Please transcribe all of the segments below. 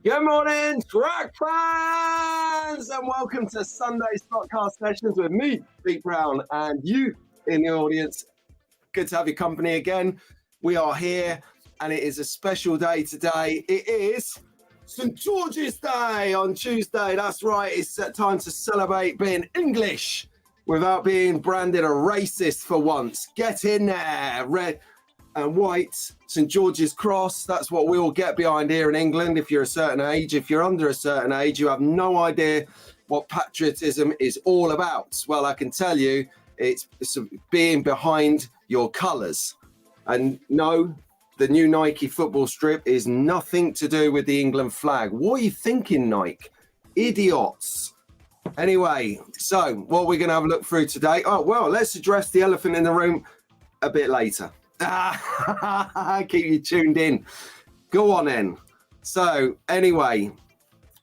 Good morning, track fans, and welcome to Sunday's podcast sessions with me, Pete Brown, and you in the audience. Good to have your company again. We are here, and it is a special day today. It is St. George's Day on Tuesday. That's right. It's time to celebrate being English without being branded a racist for once. Get in there, red and white, St. George's Cross. That's what we all get behind here in England. If you're a certain age, if you're under a certain age, you have no idea what patriotism is all about. Well, I can tell you, it's being behind your colours. And no, the new Nike football strip is nothing to do with the England flag. What are you thinking, Nike? Idiots. Anyway, so what we're going to have a look through today. Oh, well, let's address the elephant in the room a bit later. Keep you tuned in. Go on then. So anyway,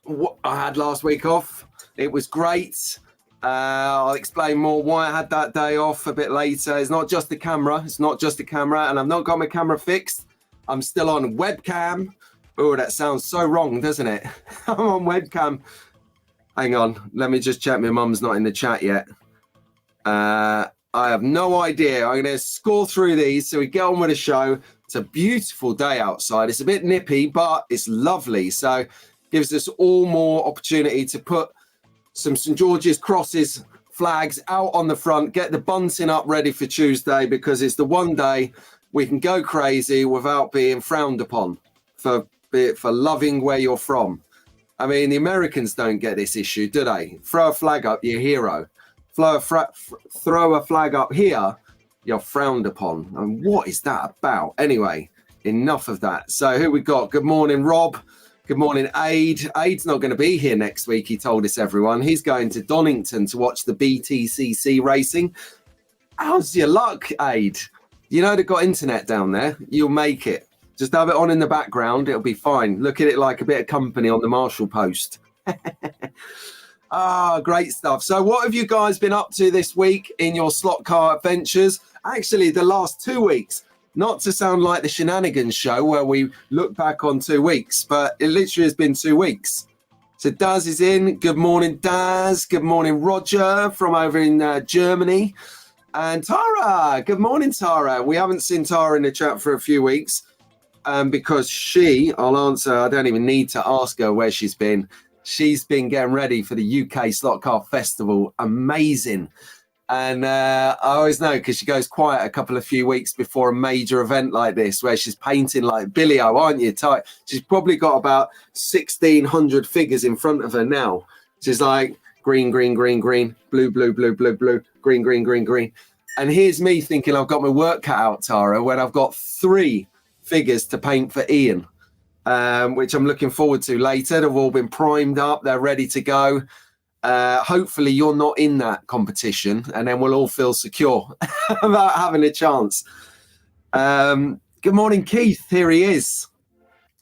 what I had last week off, it was great. I'll explain more why I had that day off a bit later. It's not just the camera, and I've not got my camera fixed. I'm still on webcam. Oh, that sounds so wrong, doesn't it? I'm on webcam. Hang on, let me just check my mum's not in the chat yet. I have no idea. I'm going to score through these so we get on with the show. It's a beautiful day outside. It's a bit nippy, but it's lovely. So gives us all more opportunity to put some St. George's crosses, flags out on the front, get the bunting up ready for Tuesday, because it's the one day we can go crazy without being frowned upon for loving where you're from. I mean, the Americans don't get this issue, do they? Throw a flag up, you're a hero. Throw a flag up here, you're frowned upon. And what is that about? Anyway, enough of that. So who we got? Good morning, Rob. Good morning, Aid. Aid's not going to be here next week, he told us, everyone. He's going to Donington to watch the BTCC racing. How's your luck, Aid? You know they've got internet down there. You'll make it. Just have it on in the background. It'll be fine. Look at it like a bit of company on the Marshall Post. Great stuff. So what have you guys been up to this week in your slot car adventures? Actually, the last 2 weeks. Not to sound like the Shenanigans show where we look back on 2 weeks, but it literally has been 2 weeks. So Daz is in. Good morning, Daz. Good morning, Roger from over in Germany. And Tara. Good morning, Tara. We haven't seen Tara in the chat for a few weeks because I'll answer, I don't even need to ask her where she's been. She's been getting ready for the UK Slot Car Festival. Amazing. And I always know because she goes quiet a few weeks before a major event like this where she's painting like Billy-O, aren't you? She's probably got about 1,600 figures in front of her now. She's like green, green, green, green, blue, blue, blue, blue, blue, green, green, green, green. And here's me thinking I've got my work cut out, Tara, when I've got 3 figures to paint for Ian. Which I'm looking forward to later. They've all been primed up. They're ready to go. Hopefully you're not in that competition and then we'll all feel secure about having a chance. Good morning, Keith. Here he is.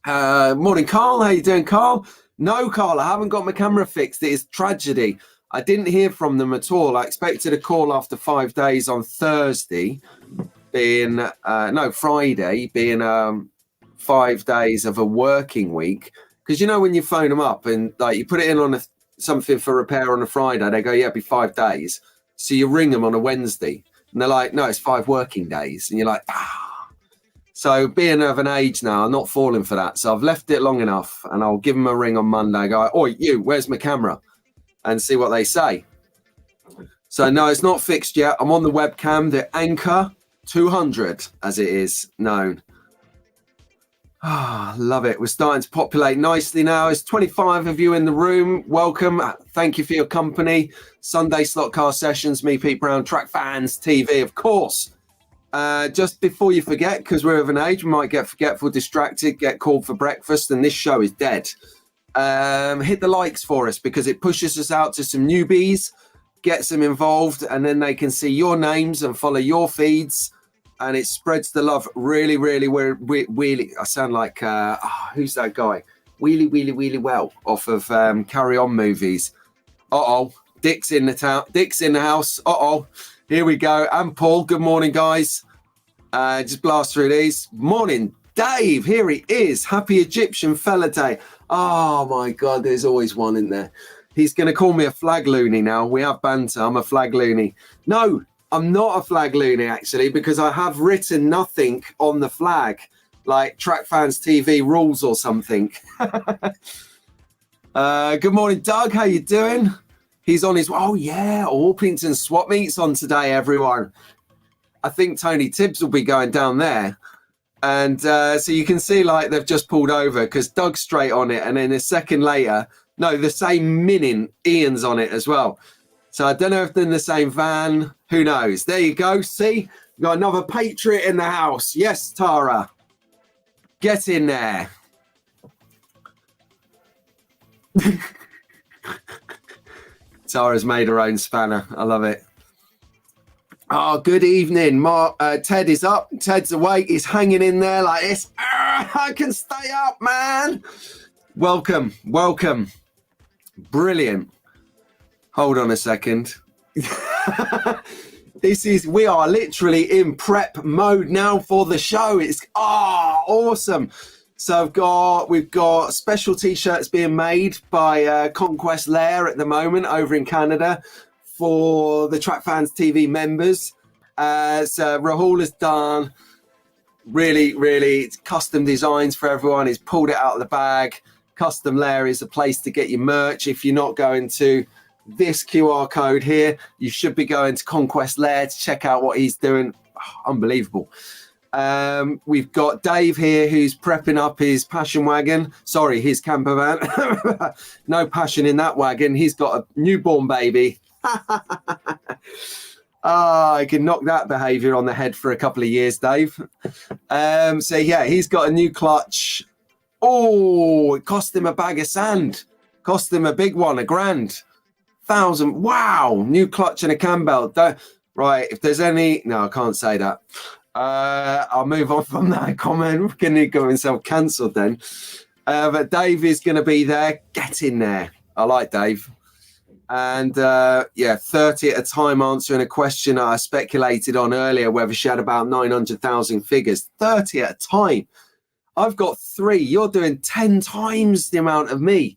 Morning, Carl. How you doing, Carl? No, Carl, I haven't got my camera fixed. It is tragedy. I didn't hear from them at all. I expected a call after 5 days on Thursday, Friday, being 5 days of a working week, because you know when you phone them up and like you put it in on something for repair on a Friday, they go, yeah, it'll be 5 days. So you ring them on a Wednesday and they're like, no, it's 5 working days. And you're like, So being of an age now, I'm not falling for that. So I've left it long enough and I'll give them a ring on Monday. Go, oh, you, where's my camera? And see what they say. So no, it's not fixed yet. I'm on the webcam, the Anchor 200 as it is known. Love it. We're starting to populate nicely now. There's 25 of you in the room. Welcome. Thank you for your company. Sunday Slot Car Sessions, me, Pete Brown, Track Fans TV, of course. Just before you forget, because we're of an age, we might get forgetful, distracted, get called for breakfast, and this show is dead. Hit the likes for us because it pushes us out to some newbies, gets them involved, and then they can see your names and follow your feeds. And it spreads the love really, really, really. I sound like, who's that guy? Really well off of Carry On movies. Dick's in the house. Here we go. And Paul, good morning, guys. Just blast through these. Morning, Dave, here he is. Happy Egyptian Fella Day. Oh my God, there's always one in there. He's going to call me a flag loony now. We have banter. I'm a flag loony. No, I'm not a flag loony, actually, because I have written nothing on the flag, like Track Fans TV rules or something. Good morning, Doug. How you doing? He's on his... Oh, yeah. Orpington swap meets on today, everyone. I think Tony Tibbs will be going down there. And so you can see, like, they've just pulled over because Doug's straight on it. And then a second later, no, the same minute, Ian's on it as well. So I don't know if they're in the same van. Who knows? There you go. See? We've got another Patriot in the house. Yes, Tara. Get in there. Tara's made her own spanner. I love it. Oh, good evening. Ted is up. Ted's awake. He's hanging in there like this. I can stay up, man. Welcome. Welcome. Brilliant. Hold on a second. We are literally in prep mode now for the show. It's awesome. So we've got special t-shirts being made by Conquest Lair at the moment over in Canada for the Track Fans TV members. So Rahul has done really custom designs for everyone. He's pulled it out of the bag. Custom Lair is a place to get your merch. If you're not going to this QR code here, you should be going to Conquest Lair to check out what he's doing. Unbelievable. We've got Dave here who's prepping up his passion wagon. Sorry, his camper van. No passion in that wagon. He's got a newborn baby. I can knock that behavior on the head for a couple of years, Dave. So yeah, he's got a new clutch. Oh, it cost him a bag of sand. Cost him a big one, $1,000. Wow, new clutch and a cam belt. Right, if there's any... No, I can't say that. I'll move on from that comment. We're going to get himself cancelled then. But Dave is going to be there. Get in there. I like Dave. And yeah, 30 at a time answering a question I speculated on earlier, whether she had about 900,000 figures. 30 at a time. I've got 3. You're doing 10 times the amount of me,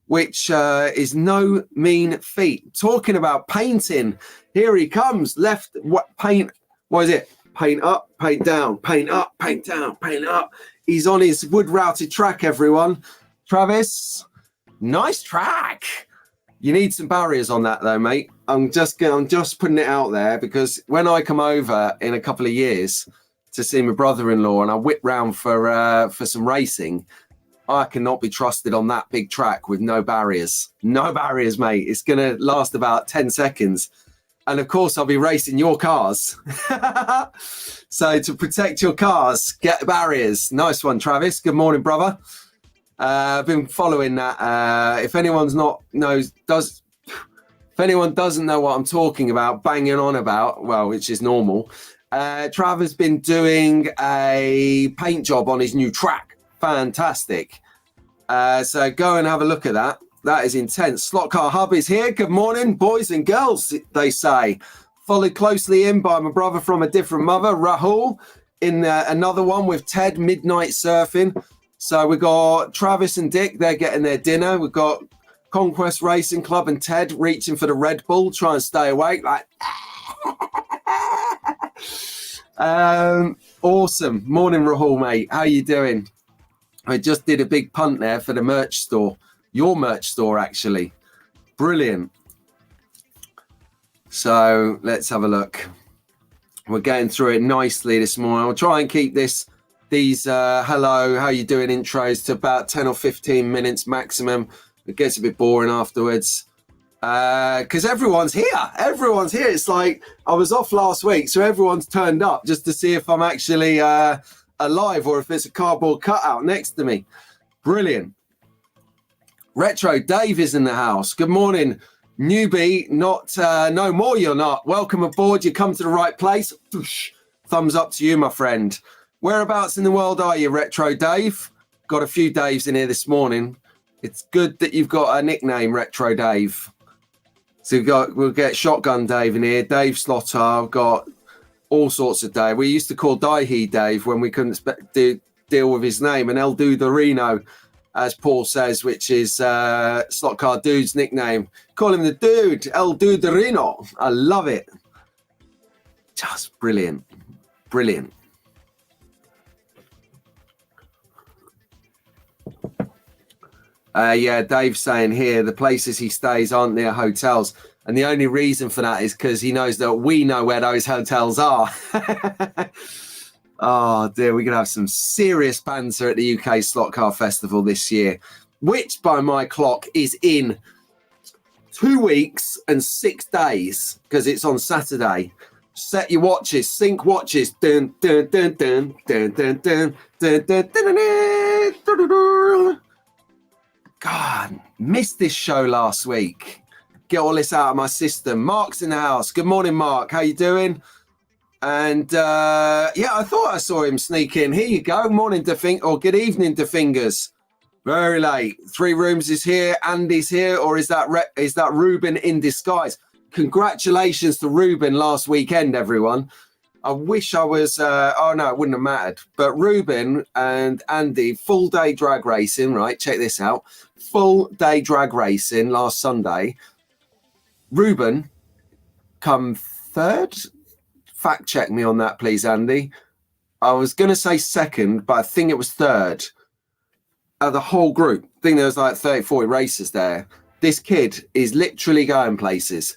which is no mean feat. Talking about painting, here he comes. Left, paint, what is it? Paint up, paint down, paint up, paint down, paint up. He's on his wood-routed track, everyone. Travis, nice track. You need some barriers on that, though, mate. I'm just putting it out there because when I come over in a couple of years to see my brother-in-law and I whip round for some racing, I cannot be trusted on that big track with no barriers. No barriers, mate. It's going to last about 10 seconds. And, of course, I'll be racing your cars. So to protect your cars, get barriers. Nice one, Travis. Good morning, brother. I've been following that. If anyone doesn't know what I'm talking about, banging on about, well, which is normal, Trav has been doing a paint job on his new track. Fantastic. So go and have a look at that. That is intense. Slot Car Hub is here. Good morning, boys and girls, they say. Followed closely in by my brother from a different mother, Rahul, in another one with Ted, Midnight Surfing. So we've got Travis and Dick, they're getting their dinner. We've got Conquest Racing Club and Ted reaching for the Red Bull, trying to stay awake. Like, awesome. Morning, Rahul, mate. How you doing? I just did a big punt there for the merch store. Your merch store, actually. Brilliant. So let's have a look. We're getting through it nicely this morning. I'll try and keep these hello, how you doing intros to about 10 or 15 minutes maximum. It gets a bit boring afterwards. Because everyone's here. Everyone's here. It's like I was off last week, so everyone's turned up just to see if I'm actually alive or if it's a cardboard cutout next to me. Brilliant. Retro Dave is in the house. Good morning, newbie. No more you're not. Welcome aboard. You come to the right place. Thumbs up to you, my friend. Whereabouts in the world are you, Retro Dave? Got a few Daves in here this morning. It's good that you've got a nickname, Retro Dave. So we'll get Shotgun Dave in here, Dave Slotter. I've got all sorts of Dave. We used to call Daihi Dave when we couldn't do deal with his name, and El Duderino, as Paul says, which is Slot Car Dude's nickname. Call him the Dude, El Duderino. I love it. Just brilliant. Brilliant. Yeah, Dave's saying here, the places he stays aren't near hotels. And the only reason for that is because he knows that we know where those hotels are. Oh, dear, we're going to have some serious banter at the UK Slot Car Festival this year, which, by my clock, is in 2 weeks and 6 days, because it's on Saturday. Set your watches, sync watches. Dun, dun, dun, dun, dun, dun, dun, dun, dun, dun, dun, dun. God, missed this show last week. Get all this out of my system. Mark's in the house. Good morning, Mark. How you doing? And yeah, I thought I saw him sneak in. Here you go. Morning, or good evening, DeFingers. Very late. 3 Rooms is here. Andy's here, or is that Ruben in disguise? Congratulations to Ruben last weekend, everyone. I wish I was. Oh no, it wouldn't have mattered. But Ruben and Andy, full day drag racing. Right, check this out. Full day drag racing last Sunday. Ruben come 3rd. Fact check me on that, please, Andy. I was going to say 2nd, but I think it was 3rd. Out of the whole group, I think there was like 30, 40 racers there. This kid is literally going places.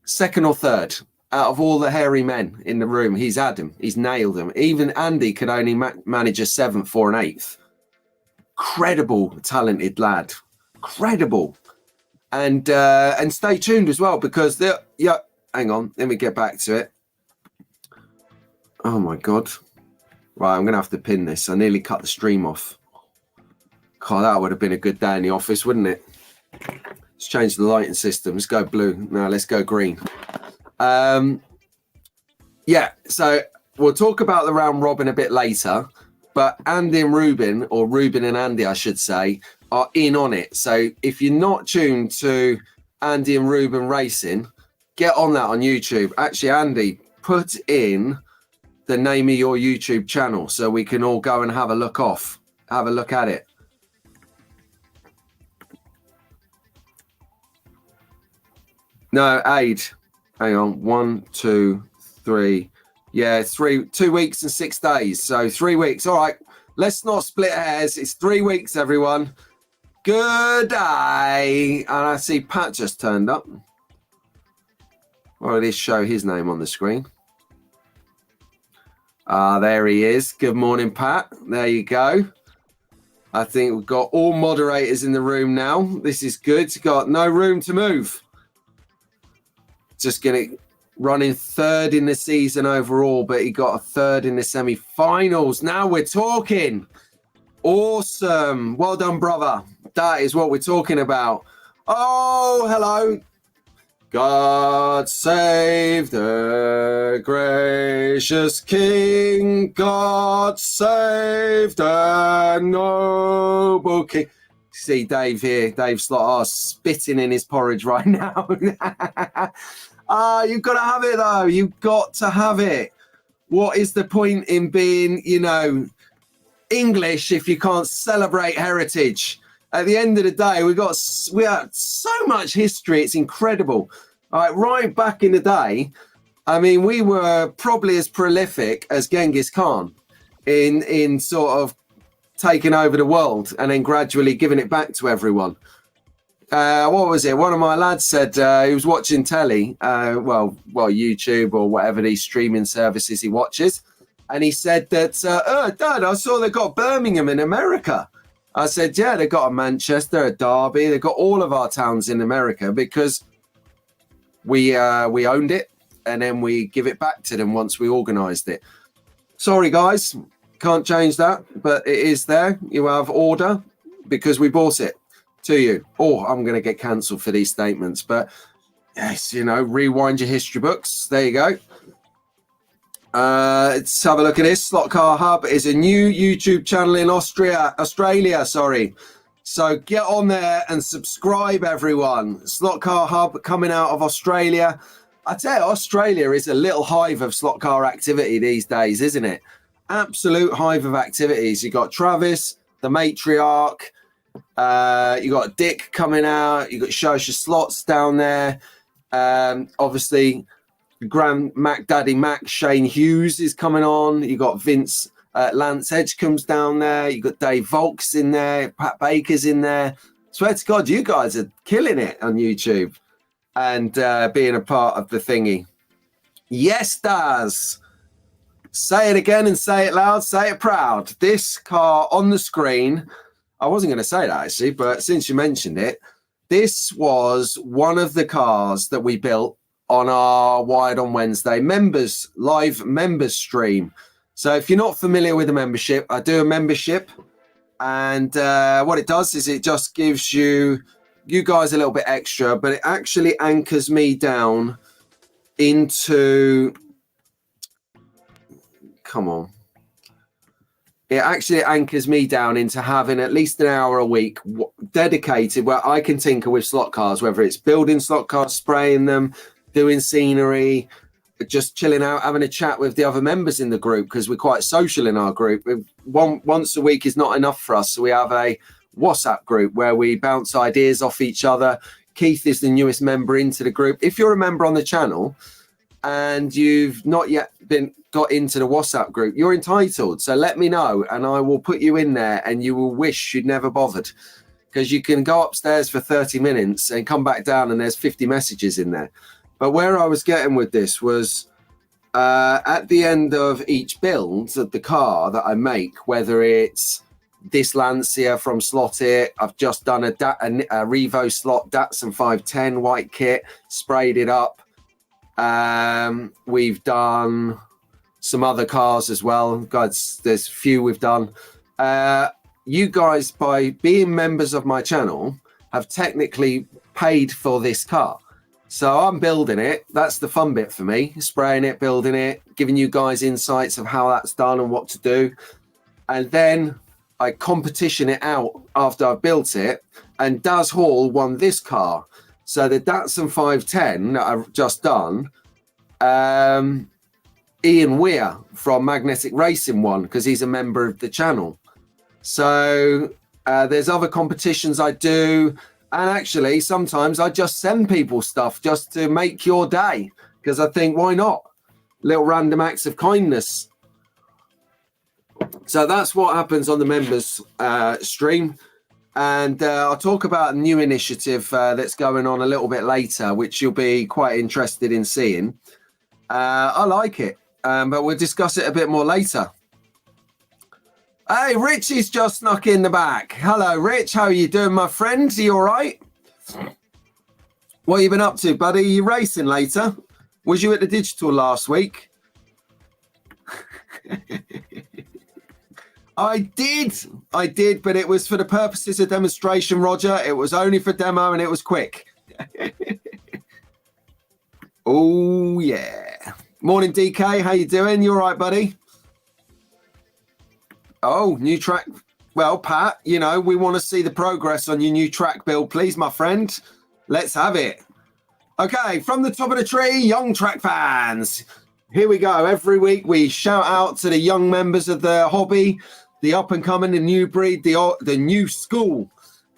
2nd or 3rd. Out of all the hairy men in the room, he's had them. He's nailed them. Even Andy could only manage a 7th or an 8th. Incredible, talented lad. Incredible. And stay tuned as well, because yeah, hang on, let me get back to it. Oh my God. Right, I'm going to have to pin this. I nearly cut the stream off. God, that would have been a good day in the office, wouldn't it? Let's change the lighting system. Let's go blue. No, let's go green. Yeah, so we'll talk about the round robin a bit later. But Andy and Ruben, or Ruben and Andy, I should say, are in on it. So if you're not tuned to Andy and Ruben Racing, get on that on YouTube. Actually, Andy, put in the name of your YouTube channel so we can all go and have a look at it. No, Aid. Hang on. 1, 2, 3. Yeah, 2 weeks and 6 days. So 3 weeks. All right. Let's not split hairs. It's 3 weeks, everyone. Good day. And I see Pat just turned up. Or at least show his name on the screen. There he is. Good morning, Pat. There you go. I think we've got all moderators in the room now. This is good. Got no room to move. Just getting running 3rd in the season overall, but he got a 3rd in the semi-finals. Now we're talking. Awesome. Well done, brother. That is what we're talking about. Oh, hello. God save the gracious King. God save the noble King. See Dave here. Dave Slot spitting in his porridge right now. You've got to have it, though. You've got to have it. What is the point in being, English if you can't celebrate heritage? At the end of the day, we have so much history. It's incredible. All right back in the day, I mean, we were probably as prolific as Genghis Khan in sort of taking over the world and then gradually giving it back to everyone. What was it? One of my lads said he was watching telly, well, YouTube or whatever these streaming services he watches. And he said that, Dad, I saw they got Birmingham in America. I said, yeah, they got a Manchester, a Derby. They got all of our towns in America because we owned it and then we give it back to them once we organised it. Sorry, guys, can't change that, but it is there. You have order because we bought it to you. Oh, I'm going to get cancelled for these statements, but yes, rewind your history books. There you go. Let's have a look at this. Slot Car Hub is a new YouTube channel in Australia. So get on there and subscribe, everyone. Slot Car Hub coming out of Australia. I tell you, Australia is a little hive of slot car activity these days, isn't it? absolute hive of activities. You got Travis, the matriarch. You got Dick coming out. You got Shosha Slots down there. Obviously, Grand Mac Daddy Mac Shane Hughes is coming on. You got Vince Lance Edgecombe's down there. You got Dave Volks in there. Pat Baker's in there. Swear to God, you guys are killing it on YouTube and being a part of the thingy. Yes, Daz. Say it again and say it loud. Say it proud. This car on the screen. I wasn't going to say that actually, but since you mentioned it, this was one of the cars that we built on our Wired on Wednesday live members stream. So if you're not familiar with the membership, I do a membership. And what it does is it just gives you guys a little bit extra, but it actually anchors me down into, come on. It actually anchors me down into having at least an hour a week dedicated where I can tinker with slot cars, whether it's building slot cars, spraying them, doing scenery, just chilling out, having a chat with the other members in the group because we're quite social in our group. Once a week is not enough for us. So we have a WhatsApp group where we bounce ideas off each other. Keith is the newest member into the group. If you're a member on the channel and you've not yet got into the WhatsApp group, you're entitled. So let me know and I will put you in there and you will wish you'd never bothered because you can go upstairs for 30 minutes and come back down and there's 50 messages in there. But where I was getting with this was at the end of each build of the car that I make, whether it's this Lancia from Slot It, I've just done a Revo slot Datsun 510 white kit, sprayed it up. We've done some other cars as well. Guys, there's a few we've done. You guys, by being members of my channel, have technically paid for this car. So I'm building it. That's the fun bit for me, spraying it, building it, giving you guys insights of how that's done and what to do. And then I competition it out after I've built it. And Daz Hall won this car. So the Datsun 510 that I've just done, Ian Weir from Magnetic Racing won because he's a member of the channel. So there's other competitions I do. And actually, sometimes I just send people stuff just to make your day because I think, why not? Little random acts of kindness. So that's what happens on the members stream. And I'll talk about a new initiative that's going on a little bit later, which you'll be quite interested in seeing. I like it, but we'll discuss it a bit more later. Hey, Richie's just snuck in the back. Hello, Rich. How are you doing, my friend? Are you all right? What have you been up to, buddy? Are you racing later? Was you at the digital last week? I did, but it was for the purposes of demonstration, Roger. It was only for demo and it was quick. Oh, yeah. Morning, DK. How you doing? You all right, buddy? Oh, new track. Well, Pat, you know, we want to see the progress on your new track build, please, my friend. Let's have it. Okay, from the top of the tree, young track fans. Here we go. Every week we shout out to the young members of the hobby, the up and coming, the new breed, the new school.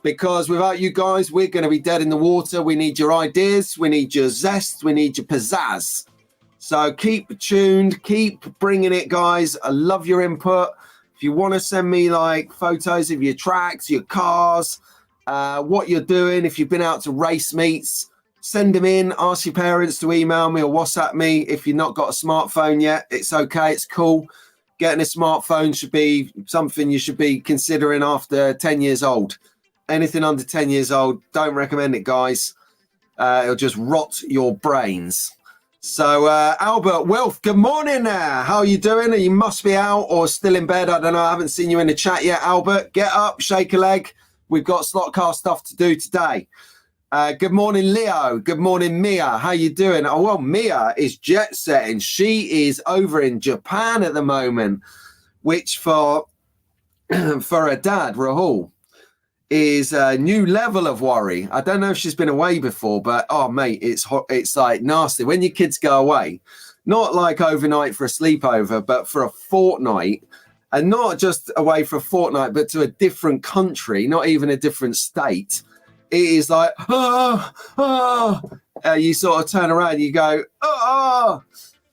Because without you guys, we're going to be dead in the water. We need your ideas. We need your zest. We need your pizzazz. So keep tuned. Keep bringing it, guys. I love your input. If you want to send me like photos of your tracks, your cars, what you're doing, if you've been out to race meets, send them in. Ask your parents to email me or WhatsApp me. If you've not got a smartphone yet, it's okay. It's cool. Getting a smartphone should be something you should be considering after 10 years old. Anything under 10 years old, don't recommend it, guys. It'll just rot your brains. So, Albert Wilf, good morning there. How are you doing? You must be out or still in bed. I don't know. I haven't seen you in the chat yet, Albert. Get up, shake a leg. We've got slot car stuff to do today. Good morning, Leo. Good morning, Mia. How you doing? Oh, well, Mia is jet setting. She is over in Japan at the moment, which for her dad, Rahul, is a new level of worry. I don't know if she's been away before, but oh mate, it's hot. It's like nasty when your kids go away not like overnight for a sleepover, but for a fortnight. And not just away for a fortnight, but to a different country, not even a different state. It is like, you sort of turn around, you go,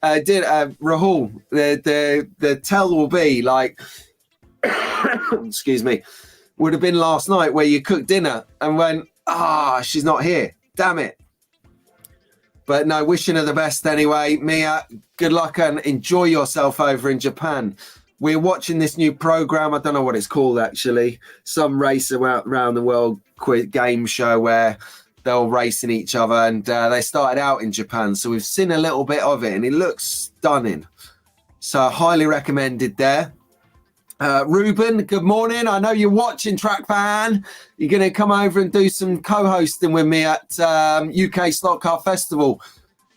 Rahul, the tell will be like, excuse me, would have been last night where you cooked dinner and went, she's not here. Damn it. But no, wishing her the best anyway. Mia, good luck and enjoy yourself over in Japan. We're watching this new program. I don't know what it's called, actually. Some race around the world game show where they're all racing each other. And they started out in Japan. So we've seen a little bit of it and it looks stunning. So highly recommended there. Ruben, good morning. I know you're watching, Track Fan. You're going to come over and do some co-hosting with me at UK Slot Car Festival,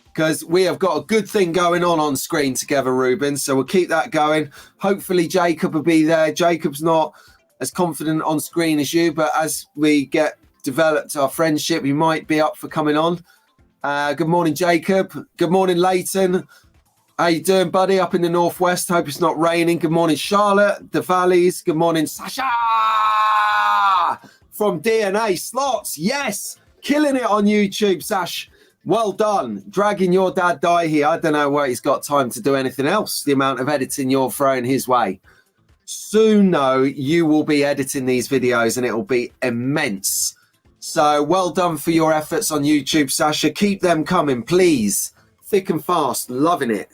because we have got a good thing going on screen together, Ruben. So we'll keep that going. Hopefully Jacob will be there. Jacob's not as confident on screen as you, but as we get developed our friendship, he might be up for coming on. Good morning, Jacob. Good morning, Leighton. How you doing, buddy? Up in the northwest. Hope it's not raining. Good morning, Charlotte. The Valleys. Good morning, Sasha from DNA Slots. Yes, killing it on YouTube, Sash. Well done. Dragging your dad die here. I don't know where he's got time to do anything else. The amount of editing you're throwing his way. Soon, though, you will be editing these videos and it will be immense. So well done for your efforts on YouTube, Sasha. Keep them coming, please. Thick and fast. Loving it.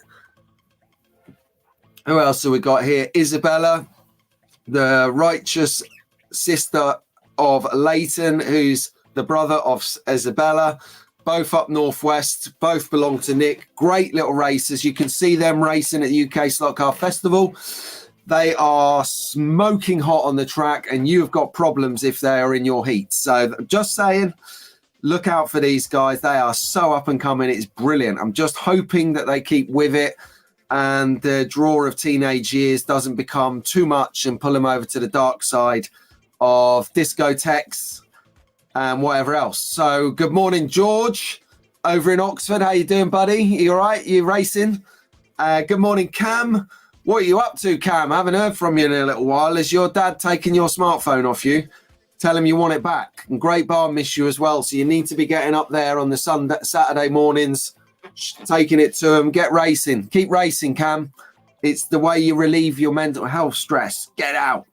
Who else have we got here? Isabella, the righteous sister of Leighton, who's the brother of Isabella. Both up northwest, both belong to Nick. Great little racers. You can see them racing at the UK Slot Car Festival. They are smoking hot on the track, and you've got problems if they are in your heat. So just saying, look out for these guys. They are so up and coming. It's brilliant. I'm just hoping that they keep with it and the draw of teenage years doesn't become too much and pull them over to the dark side of discotheques and whatever else. So good morning, George, over in Oxford. How you doing, buddy? You all right? You racing? Good morning, Cam. What are you up to, Cam? I haven't heard from you in a little while. Is your dad taking your smartphone off you? Tell him you want it back. And Great Bar miss you as well. So you need to be getting up there on the Saturday mornings, taking it to him. Get racing. Keep racing, Cam. It's the way you relieve your mental health stress. Get out.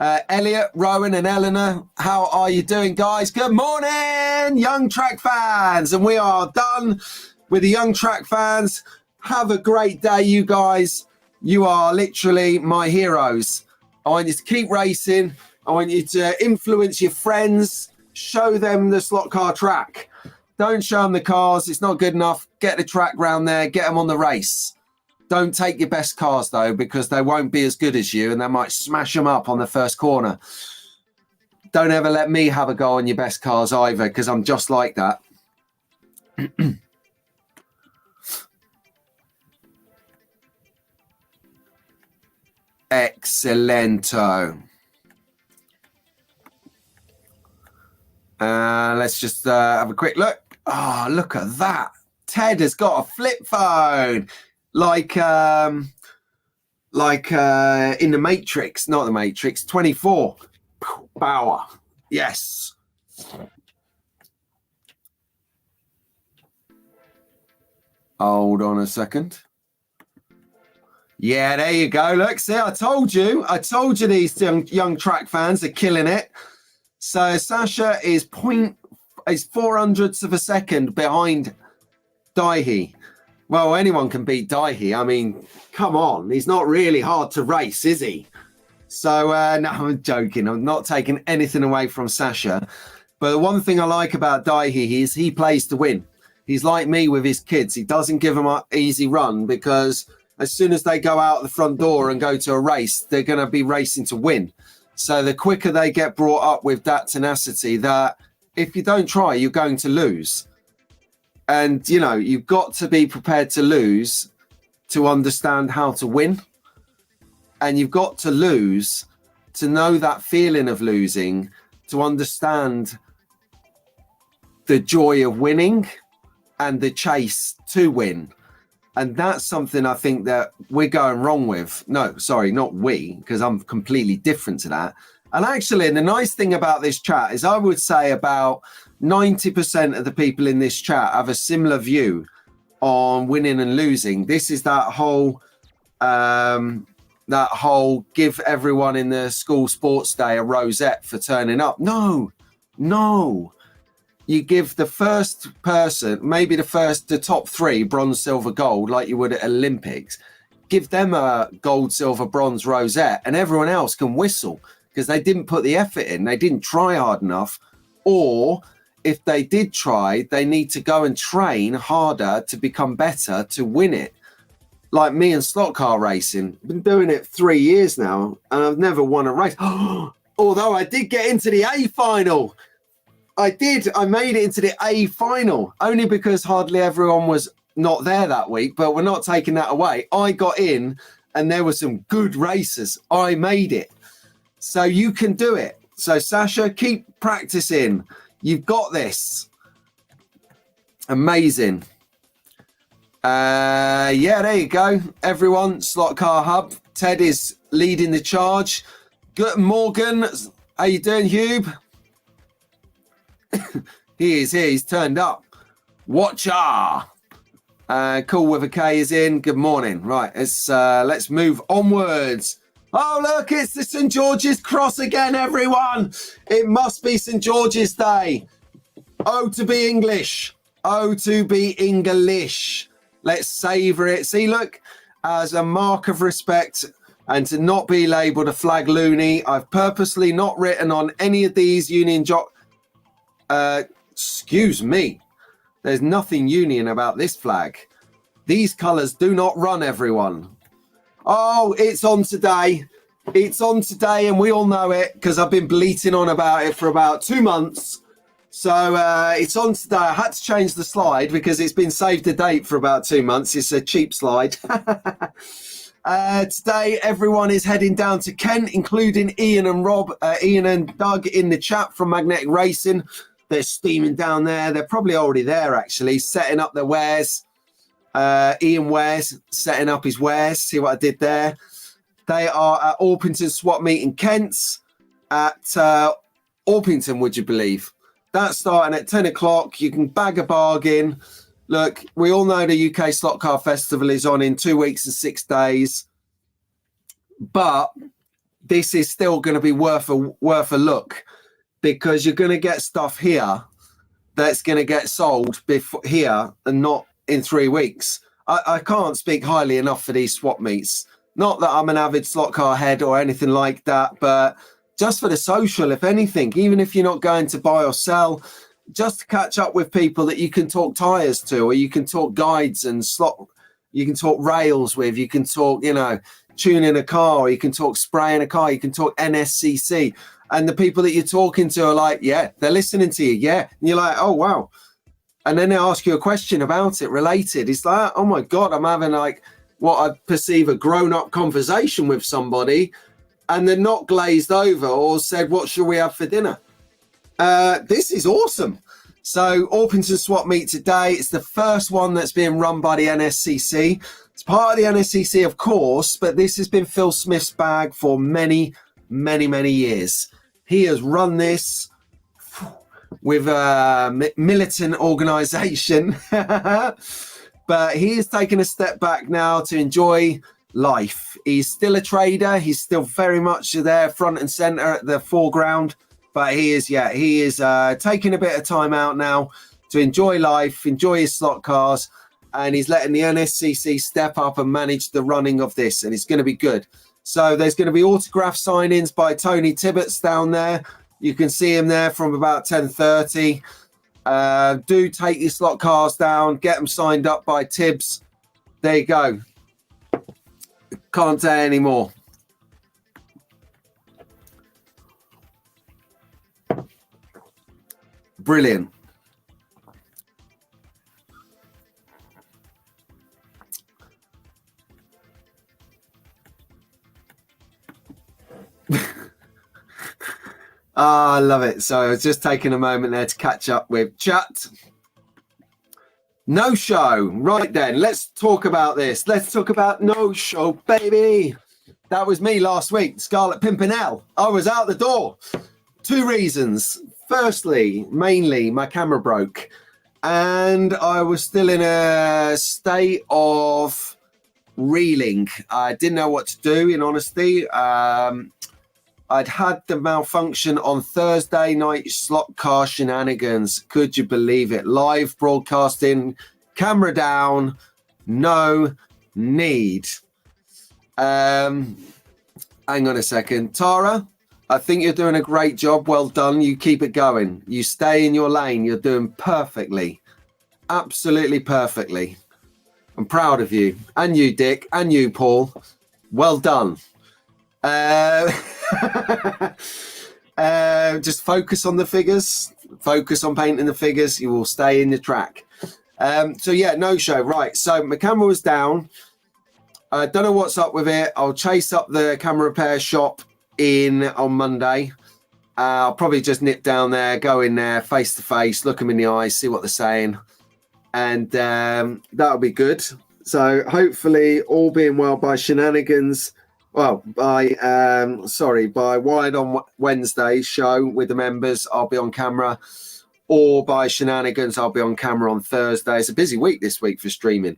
Elliot, Rowan and Eleanor, how are you doing, guys? Good morning, Young Track fans. And we are done with the Young Track fans. Have a great day, you guys. You are literally my heroes. I want you to keep racing. I want you to influence your friends. Show them the slot car track. Don't show them the cars. It's not good enough. Get the track round there. Get them on the race. Don't take your best cars, though, because they won't be as good as you and they might smash them up on the first corner. Don't ever let me have a go on your best cars either, because I'm just like that. Excellento. Let's just have a quick look. Oh, look at that. Ted has got a flip phone. Like in the Matrix, not the Matrix, 24. Power. Yes. Hold on a second. Yeah, there you go. Look, see, I told you these young track fans are killing it. So Sasha is 0.04 of a second behind Daihi. Well, anyone can beat Daihi. I mean, come on. He's not really hard to race, is he? So, no, I'm joking. I'm not taking anything away from Sasha. But the one thing I like about Daihi is he plays to win. He's like me with his kids. He doesn't give them an easy run, because as soon as they go out the front door and go to a race, they're going to be racing to win. So the quicker they get brought up with that tenacity, that if you don't try, you're going to lose. And, you know, you've got to be prepared to lose to understand how to win. And you've got to lose to know that feeling of losing, to understand the joy of winning and the chase to win. And that's something I think that we're going wrong with. No, sorry, not we, because I'm completely different to that. And actually, the nice thing about this chat is I would say about 90% of the people in this chat have a similar view on winning and losing. This is that whole give everyone in the school sports day a rosette for turning up. No. You give the first person, maybe the top 3, bronze, silver, gold, like you would at Olympics. Give them a gold, silver, bronze rosette, and everyone else can whistle because they didn't put the effort in. They didn't try hard enough. Or if they did try, they need to go and train harder to become better to win it. Like me and slot car racing. I've been doing it 3 years now, and I've never won a race. Although I did get into the A final. I did. I made it into the A final, only because hardly everyone was not there that week, but we're not taking that away. I got in and there were some good racers. I made it. So you can do it. So Sasha, keep practicing. You've got this. Amazing. Yeah, there you go. Everyone, Slot Car Hub. Ted is leading the charge. Good Morgan. How you doing, Hube? He is here. He's turned up. Watcha. Cool with a K is in. Good morning. Right, let's move onwards. Oh, look, it's the St. George's Cross again, everyone. It must be St. George's Day. Oh, to be English. Oh, to be English. Let's savour it. See, look, as a mark of respect and to not be labelled a flag loony, I've purposely not written on any of these Union Jack. Excuse me. There's nothing Union about this flag. These colours do not run, everyone. Oh, it's on today. It's on today, and we all know it because I've been bleating on about it for about 2 months. So it's on today. I had to change the slide because it's been saved to date for about 2 months. It's a cheap slide. Today, everyone is heading down to Kent, including Ian and Doug in the chat from Magnetic Racing. They're steaming down there. They're probably already there, actually, setting up their wares. Ian Wares setting up his wares. See what I did there? They are at Orpington Swap Meet in Kent at Orpington, would you believe? That's starting at 10 o'clock. You can bag a bargain. Look, we all know the UK Slot Car Festival is on in 2 weeks and 6 days. But this is still going to be worth a look because you're going to get stuff here that's going to get sold here and not in 3 weeks. I can't speak highly enough for these swap meets. Not that I'm an avid slot car head or anything like that, but just for the social, if anything, even if you're not going to buy or sell, just to catch up with people that you can talk tyres to, or you can talk guides and slot, you can talk rails with, you can talk, tuning a car, or you can talk spraying a car, you can talk NSCC. And the people that you're talking to are like, yeah, they're listening to you, yeah. And you're like, oh, wow. And then they ask you a question about it related. It's like, oh, my God, I'm having like what I perceive a grown-up conversation with somebody, and they're not glazed over or said, what should we have for dinner? This is awesome. So Orpington Swap Meet today. It's the first one that's being run by the NSCC. It's part of the NSCC, of course, but this has been Phil Smith's bag for many, many, many years. He has run this with a militant organisation, but he is taking a step back now to enjoy life. He's still a trader. He's still very much there, front and centre at the foreground. But he is taking a bit of time out now to enjoy life, enjoy his slot cars, and he's letting the NSCC step up and manage the running of this, and it's going to be good. So there's going to be autograph signings by Tony Tibbetts down there. You can see him there from about 10:30. Do take your slot cars down, get them signed up by Tibbs. There you go. Can't say any more. Brilliant. I love it. So I was just taking a moment there to catch up with chat. No show. Right then, let's talk about this. Let's talk about no show, baby. That was me last week, Scarlet Pimpernel. I was out the door. 2 reasons. Firstly, mainly my camera broke and I was still in a state of reeling. I didn't know what to do, in honesty. I'd had the malfunction on Thursday night, slot car shenanigans. Could you believe it? Live broadcasting, camera down, no need. Hang on a second. Tara, I think you're doing a great job. Well done. You keep it going. You stay in your lane. You're doing perfectly. Absolutely perfectly. I'm proud of you. And you, Dick. And you, Paul. Well done. Just focus on the figures, focus on painting the figures, you will stay in the track. So yeah, no show. Right, so my camera was down. I don't know what's up with it. I'll chase up the camera repair shop on Monday. I'll probably just nip down there, go in there face to face, look them in the eyes, see what they're saying, and that'll be good. So hopefully, all being well, by shenanigans, well, by Wired on Wednesday show with the members, I'll be on camera, or by shenanigans, I'll be on camera on Thursday. It's a busy week this week for streaming.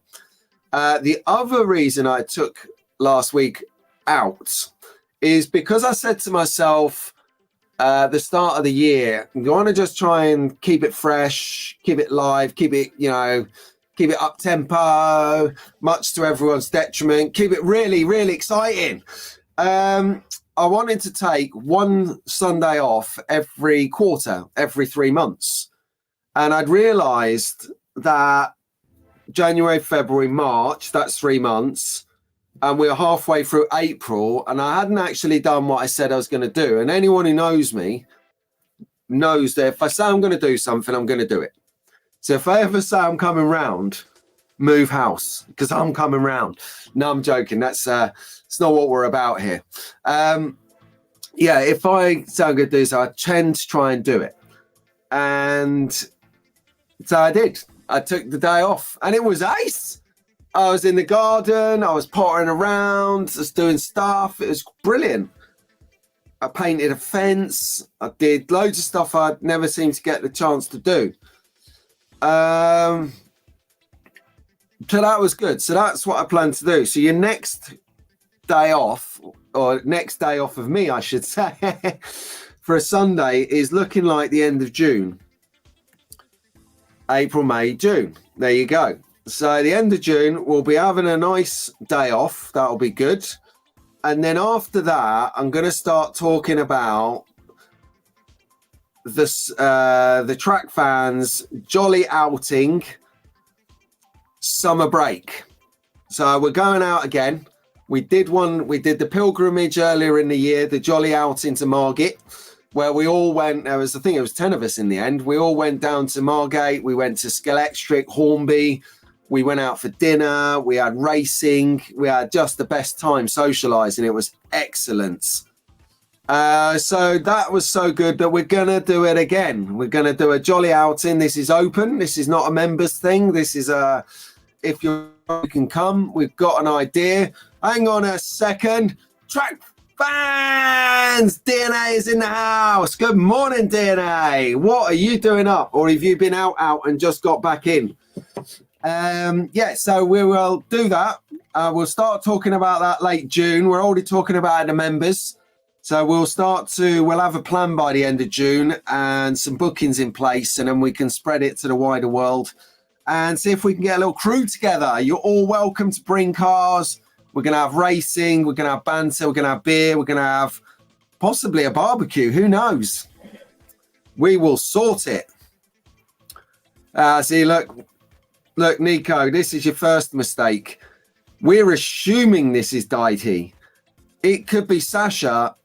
The other reason I took last week out is because I said to myself, the start of the year, you want to just try and keep it fresh, keep it live, keep it, keep it up tempo, much to everyone's detriment. Keep it really, really exciting. I wanted to take one Sunday off every quarter, every 3 months. And I'd realized that January, February, March, that's 3 months. And we're halfway through April. And I hadn't actually done what I said I was going to do. And anyone who knows me knows that if I say I'm going to do something, I'm going to do it. So if I ever say I'm coming round, move house, because I'm coming round. No, I'm joking. That's it's not what we're about here. Yeah, if I say I'm going to do so, I tend to try and do it. And so I did. I took the day off and it was ace. I was in the garden. I was pottering around, just doing stuff. It was brilliant. I painted a fence. I did loads of stuff I'd never seemed to get the chance to do. So that was good. So that's what I plan to do. So your next day off, or next day off of me, I should say, for a Sunday is looking like the end of June. April, May, June. There you go. So the end of June, we'll be having a nice day off. That'll be good. And then after that, I'm going to start talking about the track fans' jolly outing summer break. So we're going out again. We did the pilgrimage earlier in the year, the jolly outing to Margate, where we all went. I think it was 10 of us in the end. We all went down to Margate. We went to Scalextric, Hornby. We went out for dinner. We had racing. We had just the best time socializing. It was excellent. So that was so good that we're going to do it again. We're going to do a jolly outing. This is open. This is not a members thing. This is if you can come. We've got an idea. Hang on a second. Track fans, DNA is in the house. Good morning, DNA. What are you doing up? Or have you been out and just got back in? Yeah, so we will do that. We'll start talking about that late June. We're already talking about the members. So we'll have a plan by the end of June and some bookings in place, and then we can spread it to the wider world and see if we can get a little crew together. You're all welcome to bring cars. We're going to have racing. We're going to have banter. We're going to have beer. We're going to have possibly a barbecue. Who knows? We will sort it. See, look, Nico, this is your first mistake. We're assuming this is Daiti. It could be Sasha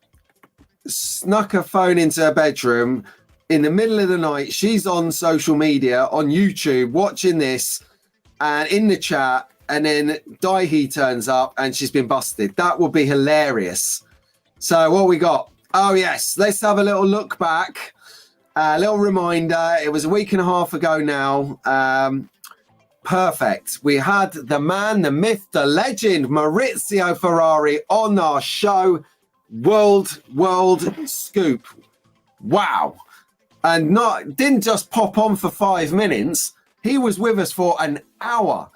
snuck her phone into her bedroom in the middle of the night. She's on social media, on YouTube, watching this, and in the chat, and then Daihi turns up and she's been busted. That would be hilarious. So what we got? Oh, yes. Let's have a little look back. A little reminder. It was a week and a half ago now. Perfect. We had the man, the myth, the legend, Maurizio Ferrari on our show. World scoop. Wow. And didn't just pop on for 5 minutes. He was with us for an hour.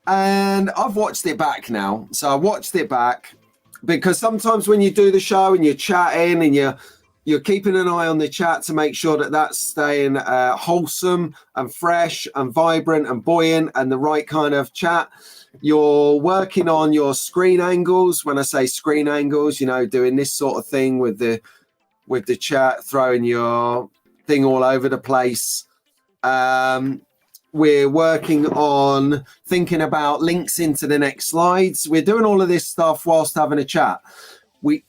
And I've watched it back now. So I watched it back because sometimes when you do the show and you're chatting and you're keeping an eye on the chat to make sure that that's staying wholesome and fresh and vibrant and buoyant and the right kind of chat. You're working on your screen angles. When I say screen angles, doing this sort of thing with the chat, throwing your thing all over the place. We're working on thinking about links into the next slides. We're doing all of this stuff whilst having a chat.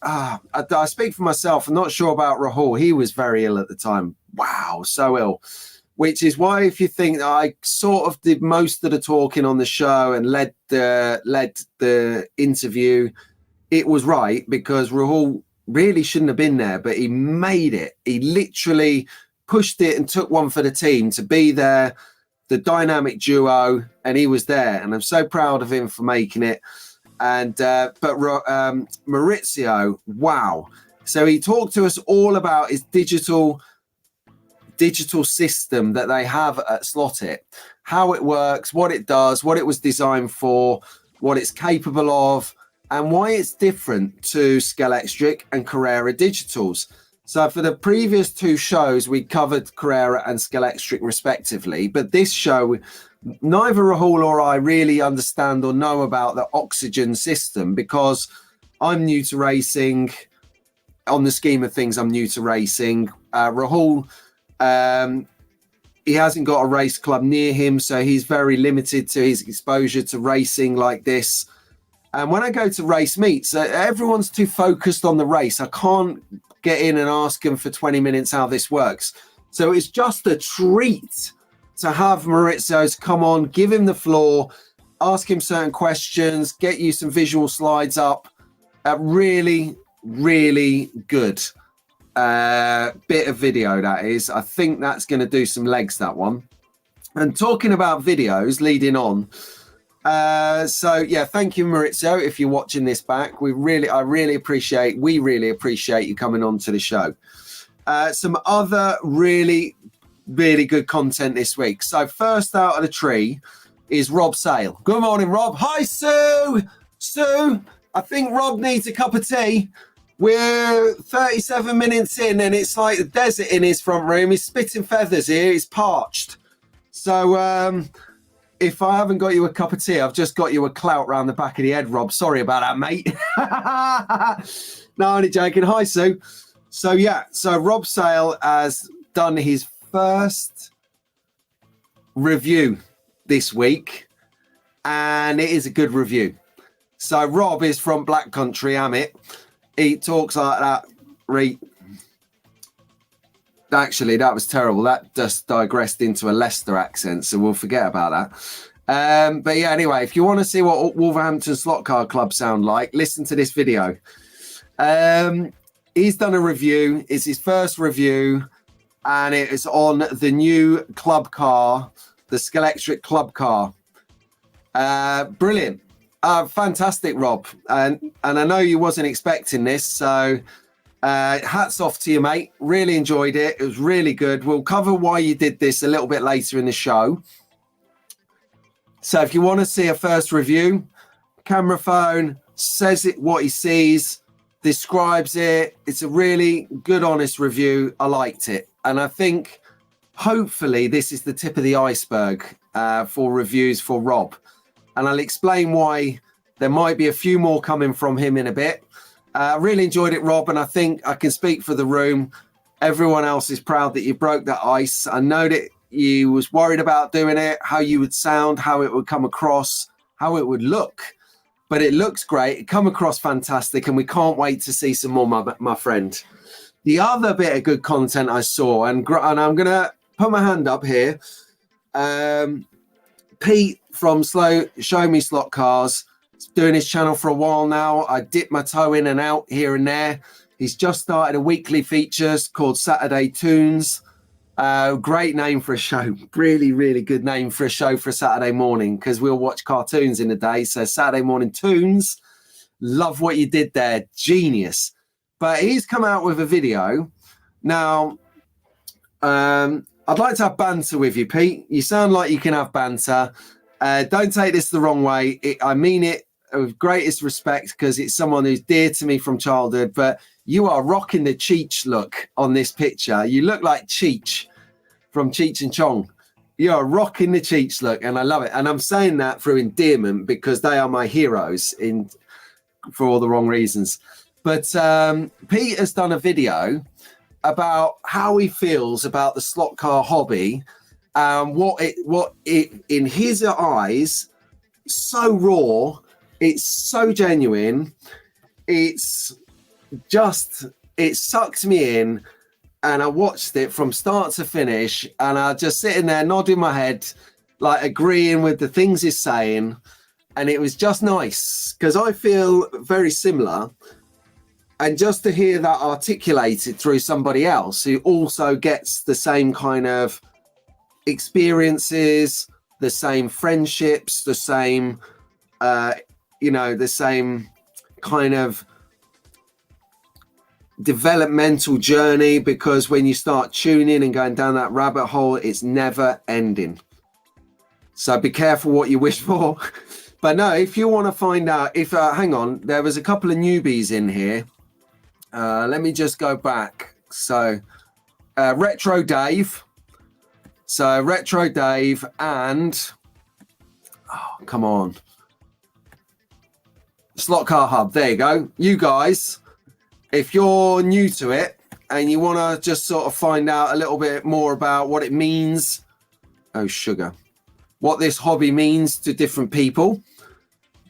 I speak for myself. I'm not sure about Rahul. He was very ill at the time. Wow, so ill. Which is why, if you think that I sort of did most of the talking on the show and led the interview, it was right, because Rahul really shouldn't have been there, but he made it. He literally pushed it and took one for the team to be there, the dynamic duo, and he was there. And I'm so proud of him for making it. And but Maurizio, wow. So he talked to us all about his digital system that they have at Slot It, how it works, what it does, what it was designed for, what it's capable of, and why it's different to Scalextric and Carrera Digitals. So for the previous 2 shows, we covered Carrera and Scalextric respectively, but this show, neither Rahul or I really understand or know about the oxygen system, because I'm new to racing. On the scheme of things, I'm new to racing. Rahul, he hasn't got a race club near him, so he's very limited to his exposure to racing like this. And when I go to race meets, everyone's too focused on the race. I can't get in and ask him for 20 minutes how this works. So it's just a treat to have Maurizio's come on, give him the floor, ask him certain questions, get you some visual slides up. Really, really good bit of video, that is. I think that's going to do some legs, that one. And talking about videos leading on, so yeah, thank you, Maurizio, if you're watching this back. We really appreciate you coming on to the show. Some other really good content this week. So first out of the tree is Rob Sale. Good morning, Rob. Hi, Sue. I think Rob needs a cup of tea. We're 37 minutes in and it's like the desert in his front room. He's spitting feathers here. He's parched. So if I haven't got you a cup of tea, I've just got you a clout round the back of the head, Rob. Sorry about that, mate. No, only joking. Hi, Sue. So yeah, so Rob Sale has done his first review this week, and it is a good review. So Rob is from Black Country, Amit. He talks like that. Actually, that was terrible. That just digressed into a Leicester accent, so we'll forget about that. But yeah, anyway, if you want to see what Wolverhampton Slot Car Club sound like, listen to this video. He's done a review. It's his first review, and it is on the new club car, the Scalextric club car. Brilliant. Fantastic, Rob. And I know you wasn't expecting this, so hats off to you, mate. Really enjoyed it. It was really good. We'll cover why you did this a little bit later in the show. So if you want to see a first review, camera phone, says it what he sees, describes it. It's a really good, honest review. I liked it. And I think hopefully this is the tip of the iceberg for reviews for Rob. And I'll explain why there might be a few more coming from him in a bit. I really enjoyed it, Rob, and I think I can speak for the room. Everyone else is proud that you broke that ice. I know that you was worried about doing it, how you would sound, how it would come across, how it would look. But it looks great. It come across fantastic, and we can't wait to see some more, my friend. The other bit of good content I saw, and I'm going to put my hand up here. Pete from Show Me Slot Cars, doing his channel for a while now. I dip my toe in and out here and there. He's just started a weekly feature called Saturday Tunes. Great name for a show. Really, really good name for a show for a Saturday morning, because we'll watch cartoons in the day. So Saturday morning tunes. Love what you did there. Genius. But he's come out with a video. Now, I'd like to have banter with you, Pete. You sound like you can have banter. Don't take this the wrong way. I mean it with greatest respect, because it's someone who's dear to me from childhood. But you are rocking the Cheech look on this picture. You look like Cheech from Cheech and Chong. You are rocking the Cheech look, and I love it. And I'm saying that through endearment, because they are my heroes for all the wrong reasons. But Pete has done a video about how he feels about the slot car hobby, and what it in his eyes, so raw, it's so genuine, it sucked me in, and I watched it from start to finish, and I just sitting there nodding my head, like agreeing with the things he's saying, and it was just nice, because I feel very similar. And just to hear that articulated through somebody else who also gets the same kind of experiences, the same friendships, the same, the same kind of developmental journey, because when you start tuning and going down that rabbit hole, it's never ending. So be careful what you wish for. But no, if you want to find out, hang on, there was a couple of newbies in here. Let me just go back. So Retro Dave. So Retro Dave and, oh, come on, Slot Car Hub. There you go. You guys, if you're new to it and you want to just sort of find out a little bit more about what it means, what this hobby means to different people,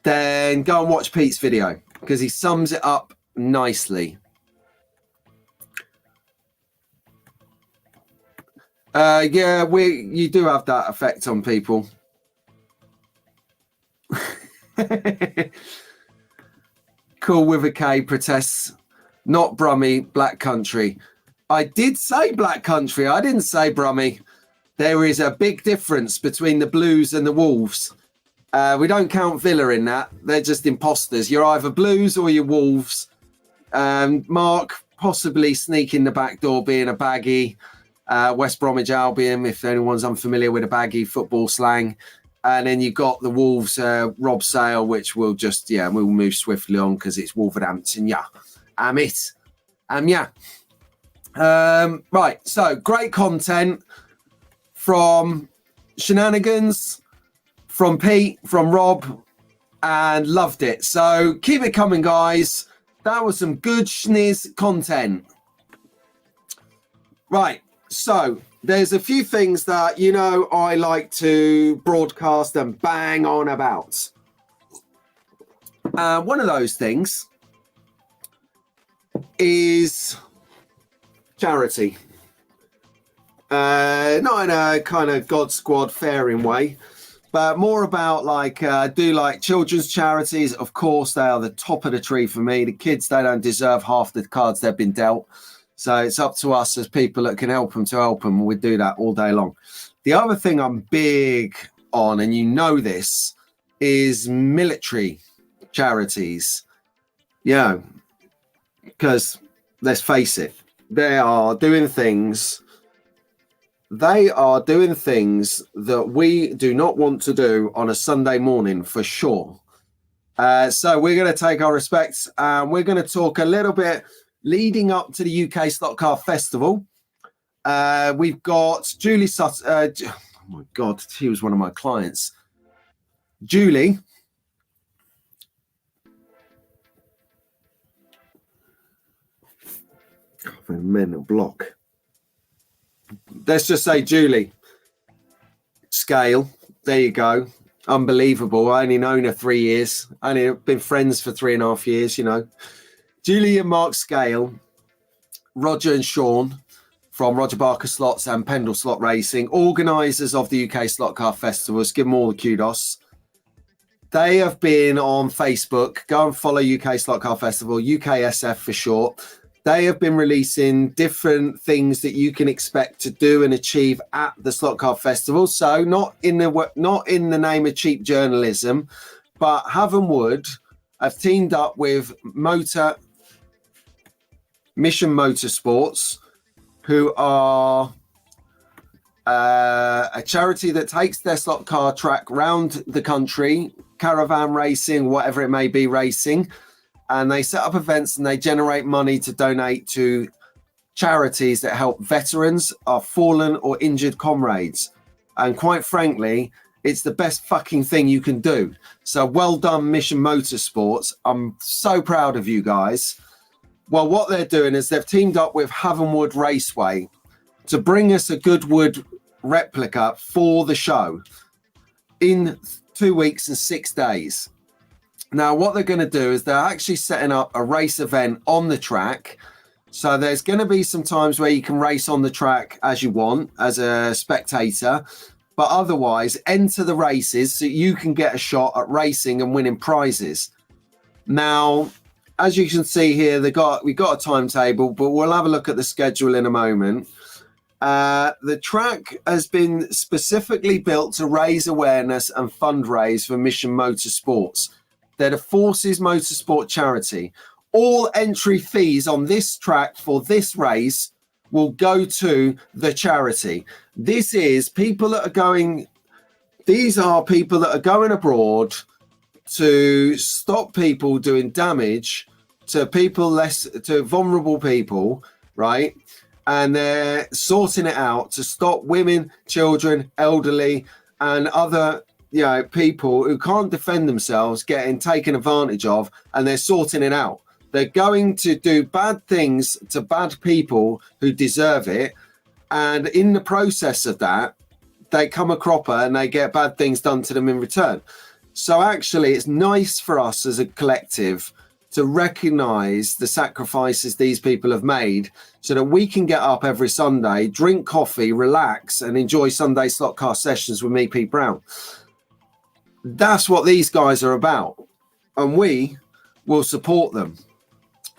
then go and watch Pete's video, because he sums it up nicely. Yeah, you do have that effect on people. Cool with a K protests, not Brummy, Black Country. I did say Black Country. I didn't say Brummy. There is a big difference between the Blues and the Wolves. We don't count Villa in that. They're just imposters. You're either Blues or you're Wolves. Mark possibly sneaking the back door, being a baggy. West Bromwich Albion, if anyone's unfamiliar with a baggy football slang. And then you've got the Wolves, Rob Sale, which we'll just, we'll move swiftly on, because it's Wolverhampton. Yeah, I'm it. Right, so great content from Shenanigans, from Pete, from Rob, and loved it. So keep it coming, guys. That was some good schniz content. Right. So there's a few things that, I like to broadcast and bang on about. One of those things is charity. Not in a kind of God Squad faring way, but more about do like children's charities. Of course, they are the top of the tree for me. The kids, they don't deserve half the cards they've been dealt. So it's up to us as people that can help them to help them. We do that all day long. The other thing I'm big on, and this, is military charities. Because let's face it, they are doing things that we do not want to do on a Sunday morning, for sure. So we're going to take our respects, and we're going to talk a little bit leading up to the UK Slot Car Festival. We've got Julie Sutton. Oh my God, she was one of my clients. Julie. A mental block. Let's just say Julie. Scale. There you go. Unbelievable. I only known her 3 years. I only been friends for 3.5 years, Julie and Mark Scale, Roger and Sean from Roger Barker Slots and Pendle Slot Racing, organisers of the UK Slot Car Festivals. Give them all the kudos. They have been on Facebook. Go and follow UK Slot Car Festival, UKSF for short. they have been releasing different things that you can expect to do and achieve at the Slot Car Festival. So not in the name of cheap journalism, but Have Wood have teamed up with Mission Motorsports, who are a charity that takes their slot car track round the country, caravan racing, whatever it may be, racing. And they set up events and they generate money to donate to charities that help veterans, our fallen or injured comrades. And quite frankly, it's the best fucking thing you can do. So well done, Mission Motorsports. I'm so proud of you guys. Well, what they're doing is they've teamed up with Havenwood Raceway to bring us a Goodwood replica for the show in 2 weeks and 6 days. Now, what they're going to do is they're actually setting up a race event on the track. So there's going to be some times where you can race on the track as you want, as a spectator, but otherwise enter the races so you can get a shot at racing and winning prizes. Now, as you can see here, we got a timetable, but we'll have a look at the schedule in a moment. The track has been specifically built to raise awareness and fundraise for Mission Motorsports. They're the Forces Motorsport charity. All entry fees on this track for this race will go to the charity. These are people that are going abroad to stop people doing damage to to vulnerable people, right? And they're sorting it out to stop women, children, elderly, and other people who can't defend themselves getting taken advantage of, and they're sorting it out. They're going to do bad things to bad people who deserve it, and in the process of that, they come a cropper and they get bad things done to them in return. So actually, it's nice for us as a collective to recognize the sacrifices these people have made so that we can get up every Sunday, drink coffee, relax, and enjoy Sunday slot car sessions with me, Pete Brown. That's what these guys are about, and we will support them.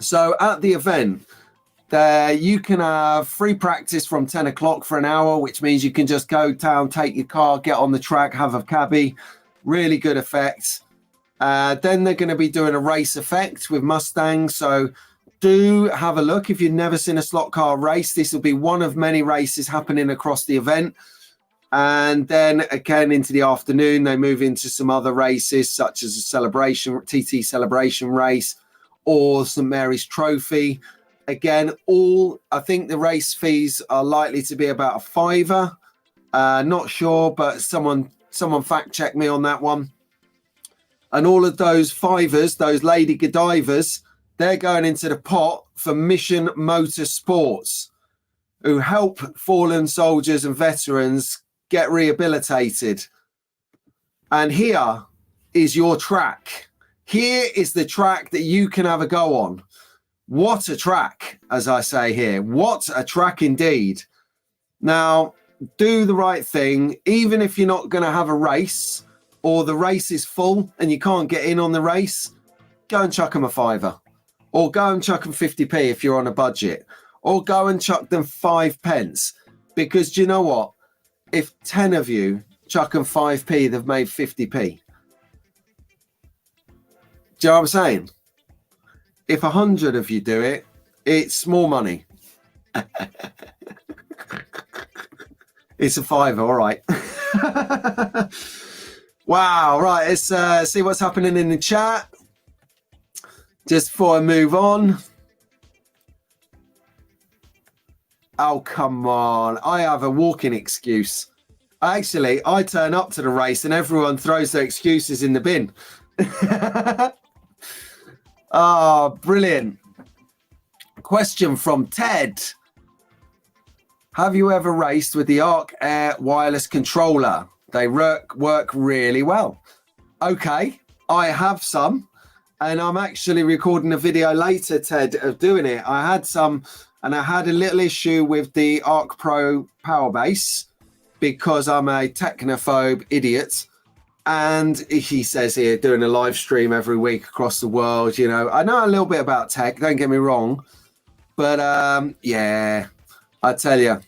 So at the event, there you can have free practice from 10 o'clock for an hour, which means you can just go down, take your car, get on the track, have a cabbie. Really good effect. Then they're going to be doing a race effect with Mustangs. So do have a look. If you've never seen a slot car race, this will be one of many races happening across the event. And then again into the afternoon, they move into some other races, such as a TT celebration race or St. Mary's Trophy. Again, I think the race fees are likely to be about £5. Not sure, but someone fact check me on that one. And all of those fivers, those Lady Godivas, they're going into the pot for Mission Motorsports, who help fallen soldiers and veterans get rehabilitated. And here is your track. Here is the track that you can have a go on. What a track, as I say here. What a track indeed. Now, do the right thing. Even if you're not going to have a race or the race is full and you can't get in on the race, go and chuck them a £5. Or go and chuck them 50p if you're on a budget. Or go and chuck them 5p. Because do you know what? If 10 of you chuck them 5p, they've made 50p. Do you know what I'm saying? If 100 of you do it, it's more money. It's a £5, all right. Wow, right, let's see what's happening in the chat. Just before I move on. Oh, come on. I have a walking excuse. Actually, I turn up to the race and everyone throws their excuses in the bin. Oh, brilliant. Question from Ted. Have you ever raced with the Arc Air wireless controller? They work really well. Okay, I have some. And I'm actually recording a video later, Ted, of doing it. I had some, and I had a little issue with the Arc Pro power base because I'm a technophobe idiot. And he says here, doing a live stream every week across the world, I know a little bit about tech, don't get me wrong, But yeah, I tell you,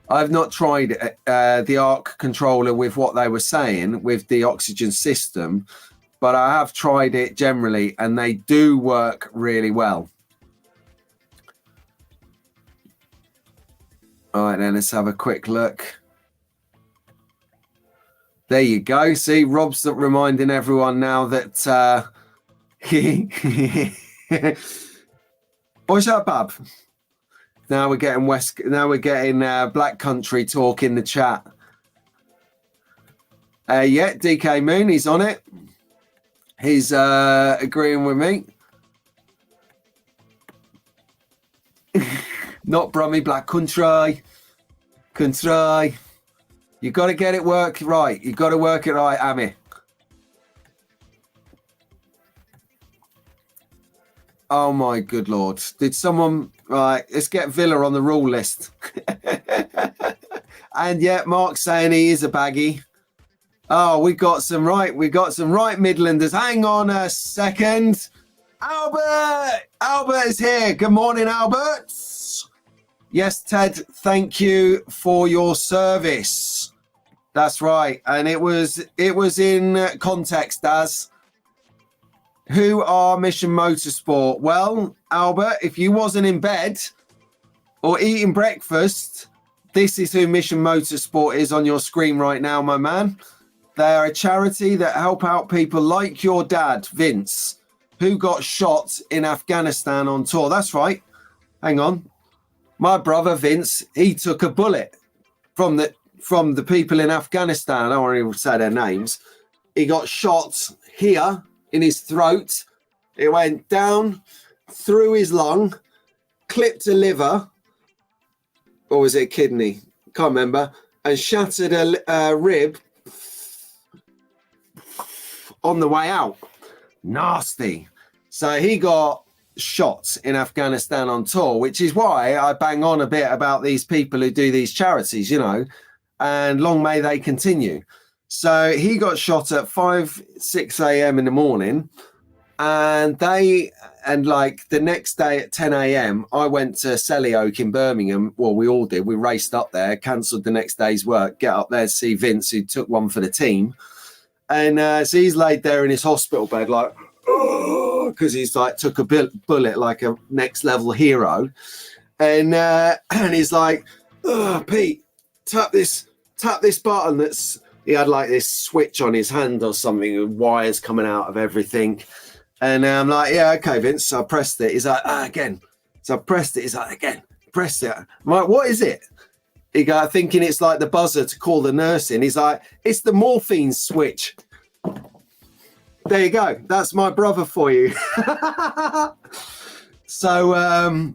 I've not tried the ARC controller with what they were saying with the oxygen system, but I have tried it generally, and they do work really well. All right, then let's have a quick look. There you go. See, Rob's reminding everyone now that what's up, Bab? Now we're getting Black Country talk in the chat. Yeah, DK Moon, he's on it. He's agreeing with me. Not Brummy, Black Country. Country. You got to get it work right. You got to work it right, Amy. Oh my good lord! Did someone right? Let's get Villa on the rule list. And yet, Mark's saying he is a baggy. Oh, we got some right Midlanders. Hang on a second. Albert is here. Good morning, Albert. Yes, Ted, thank you for your service. That's right. And it was in context as who are Mission Motorsport? Well, Albert, if you wasn't in bed or eating breakfast, this is who Mission Motorsport is on your screen right now, my man. They're a charity that help out people like your dad, Vince, who got shot in Afghanistan on tour. That's right. Hang on. My brother, Vince, he took a bullet from the people in Afghanistan. I don't want to say their names. He got shot here in his throat. It went down through his lung, clipped a liver, or was it a kidney? Can't remember. And shattered a rib on the way out. Nasty. So he got shot in Afghanistan on tour, which is why I bang on a bit about these people who do these charities, you know, and long may they continue. So he got shot at 6 a.m. in the morning, and like the next day at 10 a.m. I went to Selly in Birmingham. Well, we all did. We raced up there, cancelled the next day's work, get up there to see Vince, who took one for the team. And so he's laid there in his hospital bed, like, because he's like took a bullet like a next level hero. And he's like, oh, Pete, tap this button. He had like this switch on his hand or something with wires coming out of everything. And I'm like, yeah, okay, Vince. So I pressed it. He's like, again. So I pressed it. He's like, again, pressed it. I'm like, what is it? He got thinking it's like the buzzer to call the nurse in. He's like, it's the morphine switch. There you go. That's my brother for you. So,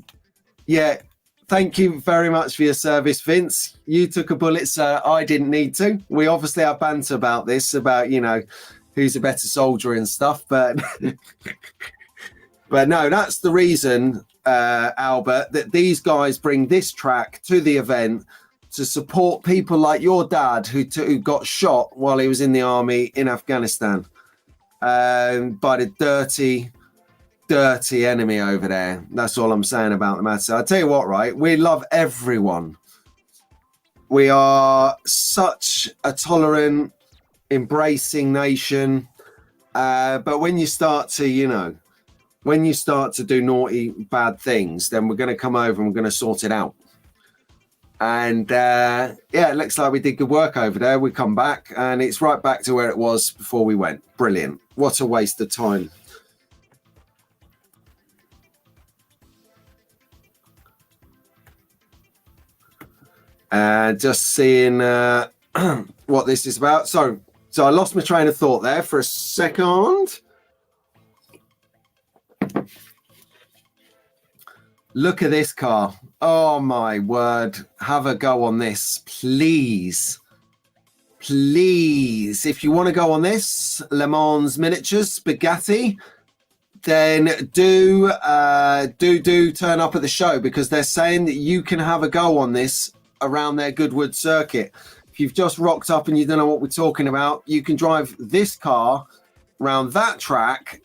yeah, thank you very much for your service, Vince. You took a bullet, so I didn't need to. We obviously have banter about this, about, you know, who's a better soldier and stuff. But, but no, that's the reason, Albert, that these guys bring this track to the event to support people like your dad who got shot while he was in the army in Afghanistan. By the dirty enemy over there. That's all I'm saying about the matter. I'll tell you what, right? We love everyone. We are such a tolerant, embracing nation. But when you start to, you know, when you start to do naughty, bad things, then we're going to come over and we're going to sort it out. And yeah, it looks like we did good work over there. We come back and it's right back to where it was before we went. Brilliant. What a waste of time. Just seeing what this is about. So I lost my train of thought there for a second. Look at this car. Oh my word. Have a go on this, please. Please. If you want to go on this, Le Mans Miniatures Spaghetti, then do turn up at the show, because they're saying that you can have a go on this around their Goodwood circuit. If you've just rocked up and you don't know what we're talking about, you can drive this car around that track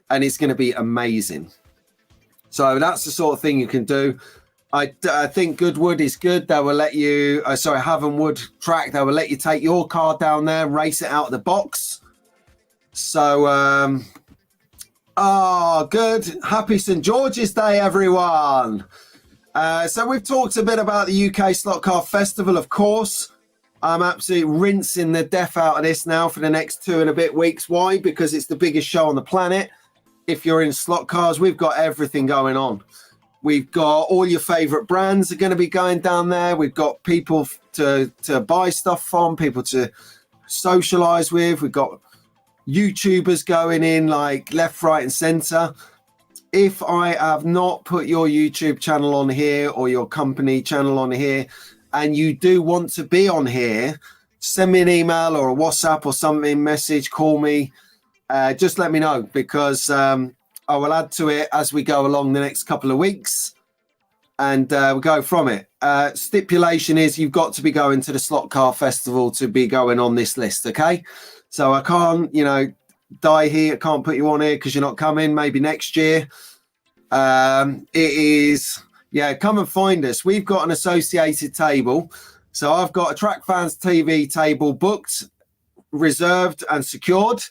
and it's going to be amazing. So that's the sort of thing you can do. I think Goodwood is good. They will let you, Haven Wood track, they will let you take your car down there and race it out of the box. So, good. Happy St. George's Day, everyone. So we've talked a bit about the UK Slot Car Festival, of course. I'm absolutely rinsing the death out of this now for the next 2 and a bit weeks. Why? Because it's the biggest show on the planet. If you're in slot cars, we've got everything going on. We've got all your favorite brands are going to be going down there. We've got people to buy stuff from, people to socialize with. We've got YouTubers going in like left, right, and center. If I have not put your YouTube channel on here or your company channel on here, and you do want to be on here, send me an email or a WhatsApp or something, message, call me. Just let me know, because I will add to it as we go along the next couple of weeks, and we'll go from it. Stipulation is you've got to be going to the Slot Car Festival to be going on this list, okay? So I can't, die here. I can't put you on here because you're not coming. Maybe next year. It is, come and find us. We've got an associated table. So I've got a Track Fans TV table booked, reserved and secured.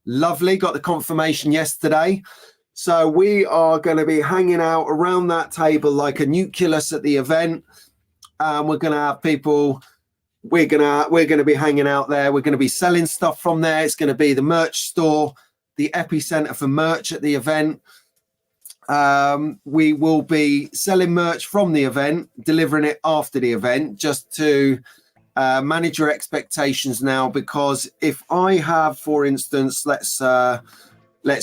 Lovely. Got the confirmation yesterday. So we are going to be hanging out around that table like a nucleus at the event. We're going to have people. We're going to be hanging out there. We're going to be selling stuff from there. It's going to be the merch store, the epicenter for merch at the event. We will be selling merch from the event, delivering it after the event, just to manage your expectations now. Because if I have, for instance, let's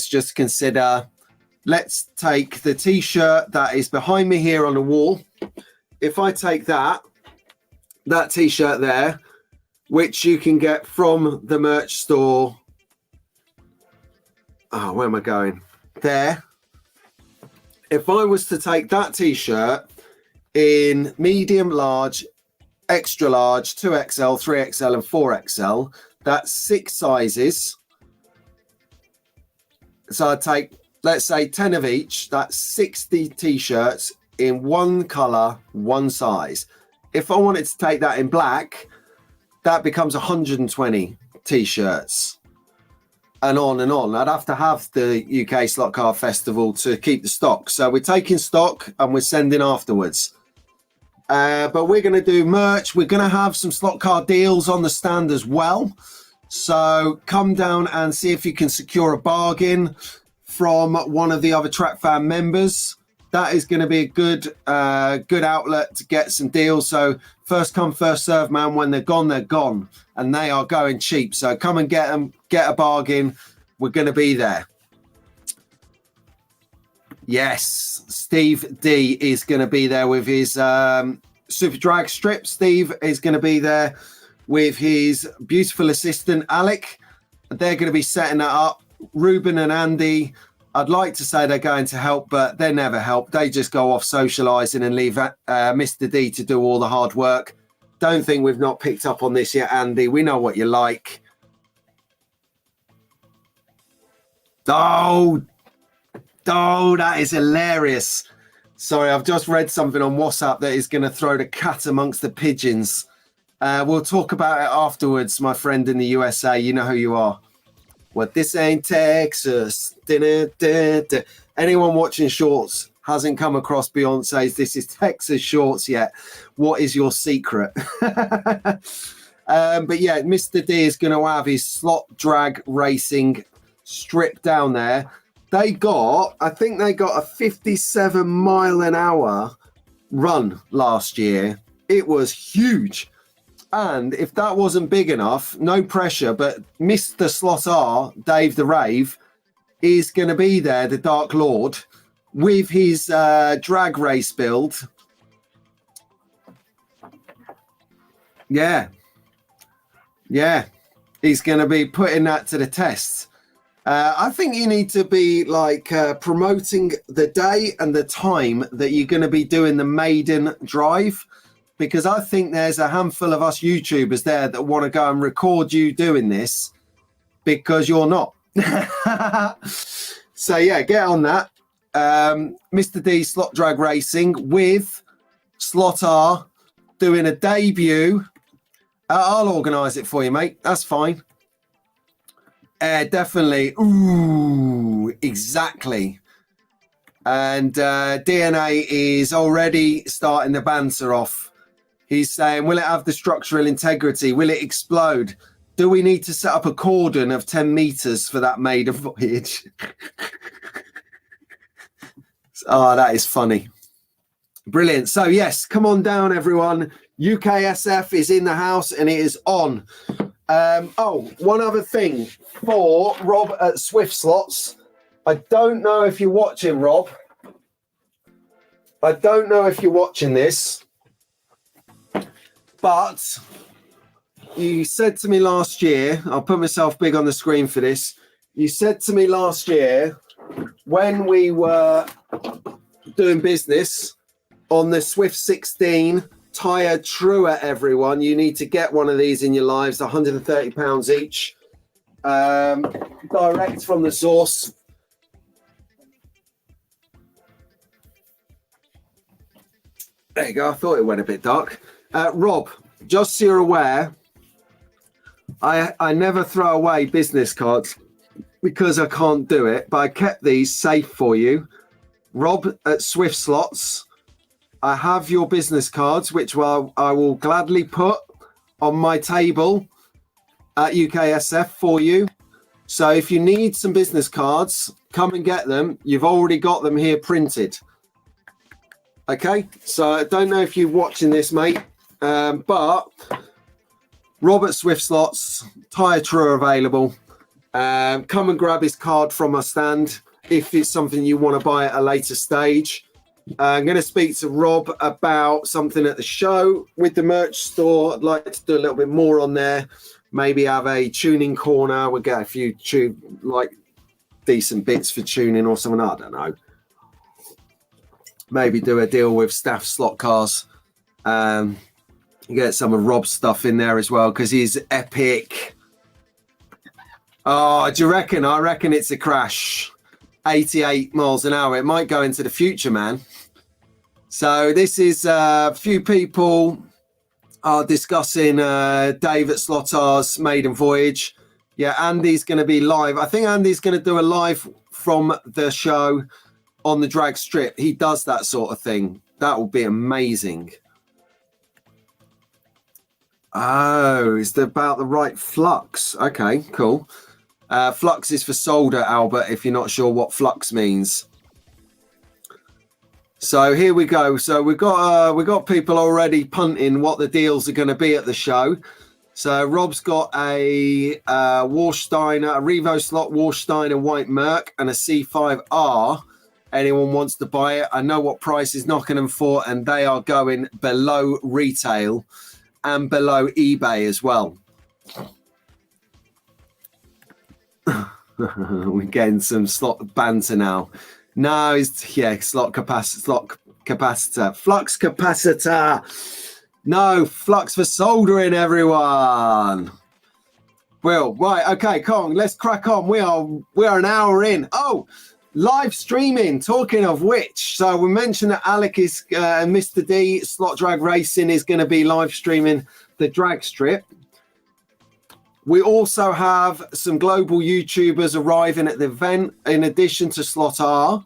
just consider. Let's take the t-shirt that is behind me here on the wall. If I take that t-shirt there, which you can get from the merch store. Oh, where am I going? There. If I was to take that t-shirt in medium, large, extra large, 2XL, 3XL, and 4XL, that's 6 sizes. So I'd take, let's say 10 of each. That's 60 t-shirts in one color, one size. If I wanted to take that in black, that becomes 120 t-shirts, and on and on. I'd have to have the UK Slot Car Festival to keep the stock. So we're taking stock and we're sending afterwards. But we're going to do merch. We're going to have some slot car deals on the stand as well. So come down and see if you can secure a bargain from one of the other Track Fan members. That is going to be a good outlet to get some deals. So first come, first serve, man. When they're gone, and they are going cheap. So come and get them, get a bargain. We're going to be there. Yes, Steve D is going to be there with his Super Drag strip. Steve is going to be there with his beautiful assistant, Alec. They're going to be setting that up. Ruben and Andy, I'd like to say they're going to help, but they never help. They just go off socialising and leave Mr. D to do all the hard work. Don't think we've not picked up on this yet, Andy. We know what you like. Oh, that is hilarious. Sorry, I've just read something on WhatsApp that is going to throw the cat amongst the pigeons. We'll talk about it afterwards, my friend in the USA. You know who you are. Well, this ain't Texas. Anyone watching Shorts hasn't come across Beyonce's This Is Texas Shorts yet. What is your secret? But yeah, Mr. D is going to have his slot drag racing strip down there. I think they got a 57 mile an hour run last year. It was huge. And if that wasn't big enough, no pressure, but Mr. Slot R, Dave the Rave, is going to be there, the Dark Lord, with his drag race build. Yeah. He's going to be putting that to the test. I think you need to be like promoting the day and the time that you're going to be doing the maiden drive, because I think there's a handful of us YouTubers there that want to go and record you doing this because you're not. So yeah, get on that. Mr. D Slot Drag Racing with Slot R doing a debut. I'll organise it for you, mate. That's fine. Definitely. Ooh, exactly. And DNA is already starting the banter off. He's saying, will it have the structural integrity? Will it explode? Do we need to set up a cordon of 10 meters for that maiden voyage? Oh, that is funny. Brilliant. So, yes, come on down, everyone. UKSF is in the house and it is on. One other thing for Rob at Swift Slots. I don't know if you're watching, Rob. I don't know if you're watching this, but you said to me last year, I'll put myself big on the screen for this. You said to me last year when we were doing business on the Swift 16 Tyre Truer, everyone, you need to get one of these in your lives, £130 each, direct from the source. There you go. I thought it went a bit dark. Rob, just so you're aware, I never throw away business cards because I can't do it, but I kept these safe for you. Rob at Swift Slots, I have your business cards, which I will gladly put on my table at UKSF for you. So if you need some business cards, come and get them. You've already got them here printed. Okay, so I don't know if you're watching this, mate, but Robert Swift Slots, Tyre Truer available. Come and grab his card from our stand if it's something you want to buy at a later stage. I'm going to speak to Rob about something at the show with the merch store. I'd like to do a little bit more on there. Maybe have a tuning corner. We'll get a few decent bits for tuning or something. I don't know. Maybe do a deal with Staff Slot Cars. Get some of Rob's stuff in there as well because he's epic. Oh, do you reckon? I reckon it's a crash. 88 miles an hour. It might go into the future, man. So this is a few people are discussing Dave at Slotter's maiden voyage. Yeah, Andy's going to be live. I think Andy's going to do a live from the show on the drag strip. He does that sort of thing. That will be amazing. Oh, is that about the right flux? Okay, cool. Flux is for solder, Albert, if you're not sure what flux means. So here we go. So we've got people already punting what the deals are going to be at the show. So Rob's got a Warsteiner, a Revo slot Warsteiner White Merc and a C5R. Anyone wants to buy it? I know what price is knocking them for, and they are going below retail and below eBay as well. We're getting some slot banter now. No, slot capacitor, flux capacitor. No, flux for soldering, everyone. Well, right, okay, Kong, let's crack on. We are an hour in. Oh, live streaming. Talking of which, so we mentioned that Alec is Mr. D Slot Drag Racing is going to be live streaming the drag strip. We also have some global YouTubers arriving at the event, in addition to Slot R,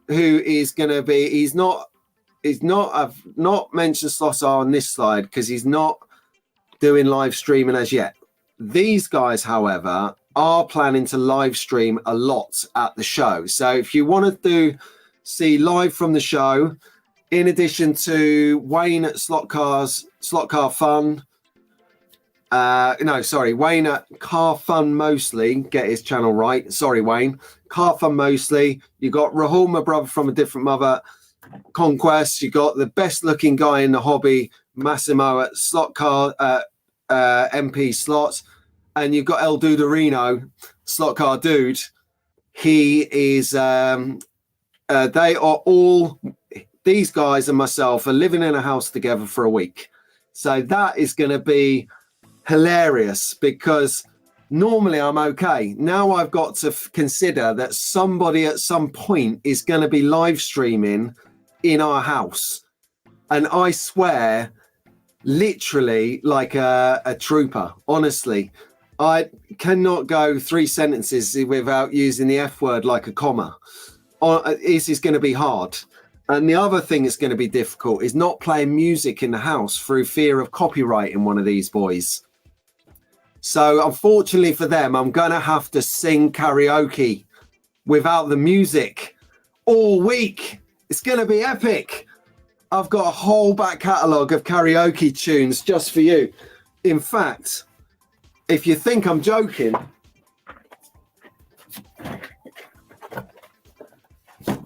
who is going to be. I've not mentioned Slot R on this slide because he's not doing live streaming as yet. These guys, however, are planning to live stream a lot at the show. So if you want to see live from the show, in addition to Wayne at Slot Car Fun. Wayne at Car Fun Mostly, get his channel right. Sorry, Wayne. Car Fun Mostly. You got Rahul, my brother from a different mother, Conquest. You got the best looking guy in the hobby, Massimo at Slot Car MP Slots, and you've got El Duderino, Slot Car Dude. He is. They are all. These guys and myself are living in a house together for a week, so that is going to be hilarious because Normally I'm okay. Now I've got to consider that somebody at some point is going to be live streaming in our house. And I swear, literally like a trooper, honestly. I cannot go 3 sentences without using the F word like a comma. This is going to be hard. And the other thing that's going to be difficult is not playing music in the house through fear of copyrighting one of these boys. So unfortunately for them, I'm going to have to sing karaoke without the music all week. It's going to be epic. I've got a whole back catalogue of karaoke tunes just for you. In fact, if you think I'm joking,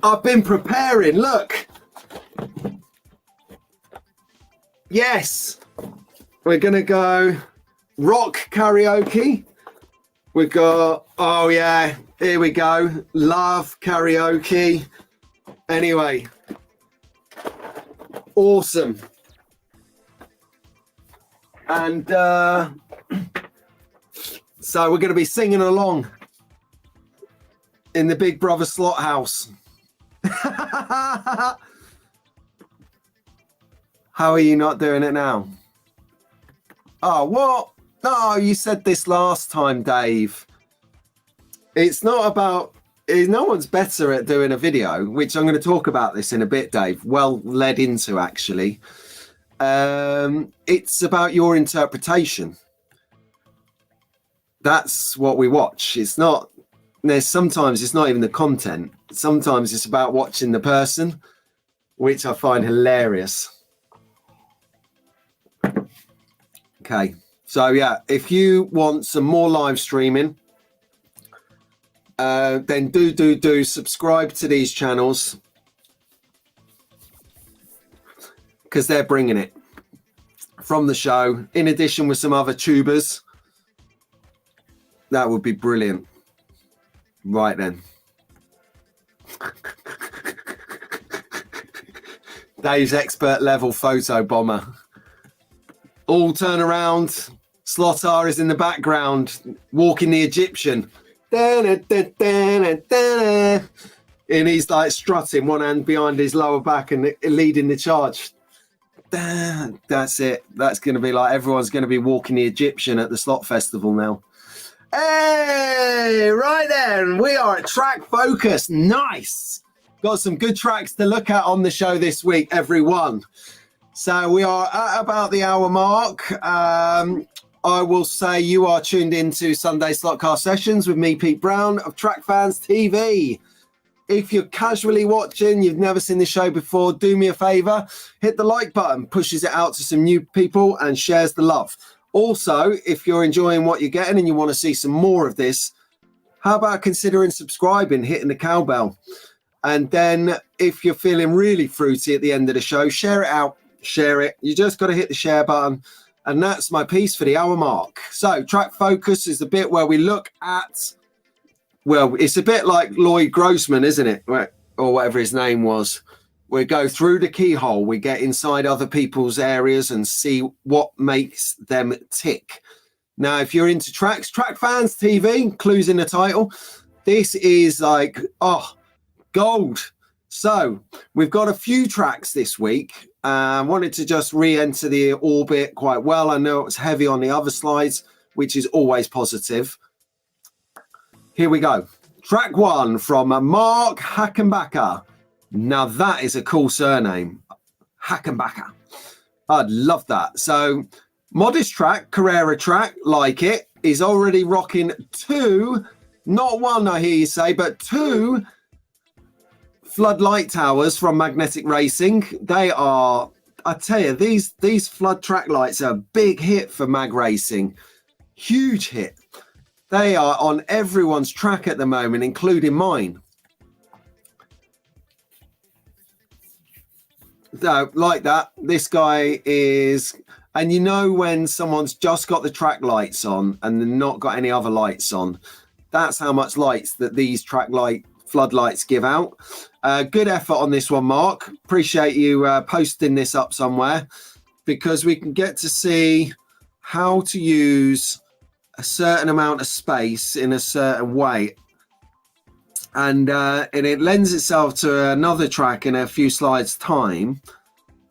I've been preparing. Look. Yes. We're going to go rock karaoke. We've got, oh yeah, here we go. Love karaoke. Anyway, awesome. And so we're going to be singing along in the Big Brother slot house. How are you not doing it now? Oh, what? No, you said this last time, Dave. It's not about, no one's better at doing a video, which I'm going to talk about this in a bit, Dave. Well led into, actually. It's about your interpretation. That's what we watch. It's not, sometimes it's not even the content. Sometimes it's about watching the person, which I find hilarious. Okay. So yeah, if you want some more live streaming, then do subscribe to these channels because they're bringing it from the show. In addition with some other tubers, that would be brilliant. Right then. Dave's expert level photo bomber. All turn around. Slotar is in the background, walking the Egyptian. And he's like strutting, one hand behind his lower back and leading the charge. That's it. That's going to be like everyone's going to be walking the Egyptian at the slot festival now. Hey, right then. We are at Track Focus. Nice. Got some good tracks to look at on the show this week, everyone. So we are at about the hour mark. I will say you are tuned into Sunday Slotcast Sessions with me, Pete Brown of Track Fans TV. If you're casually watching, you've never seen the show before, do me a favor, hit the like button, pushes it out to some new people and shares the love. Also, if you're enjoying what you're getting and you want to see some more of this, how about considering subscribing, hitting the cowbell? And then if you're feeling really fruity at the end of the show, share it out, share it. You just got to hit the share button. And that's my piece for the hour mark. So Track Focus is the bit where we look at, well, it's a bit like Lloyd Grossman, isn't it? Or whatever his name was. We go through the keyhole. We get inside other people's areas and see what makes them tick. Now, if you're into tracks, Track Fans TV, clues in the title. This is like, oh, gold. So we've got a few tracks this week. Wanted to just re-enter the orbit quite well. I know it was heavy on the other slides, which is always positive. Here we go. Track 1 from Mark Hackenbacker. Now that is a cool surname. Hackenbacker. I'd love that. So modest track, Carrera track, like it, is already rocking 2, not 1 I hear you say, but 2 floodlight towers from Magnetic Racing. They are, I tell you, these flood track lights are a big hit for Mag Racing. Huge hit. They are on everyone's track at the moment, including mine. So, like that, this guy is, and you know when someone's just got the track lights on and they're not got any other lights on, that's how much lights that these track light floodlights give out. Good effort on this one, Mark. Appreciate you posting this up somewhere because we can get to see how to use a certain amount of space in a certain way. And it lends itself to another track in a few slides time,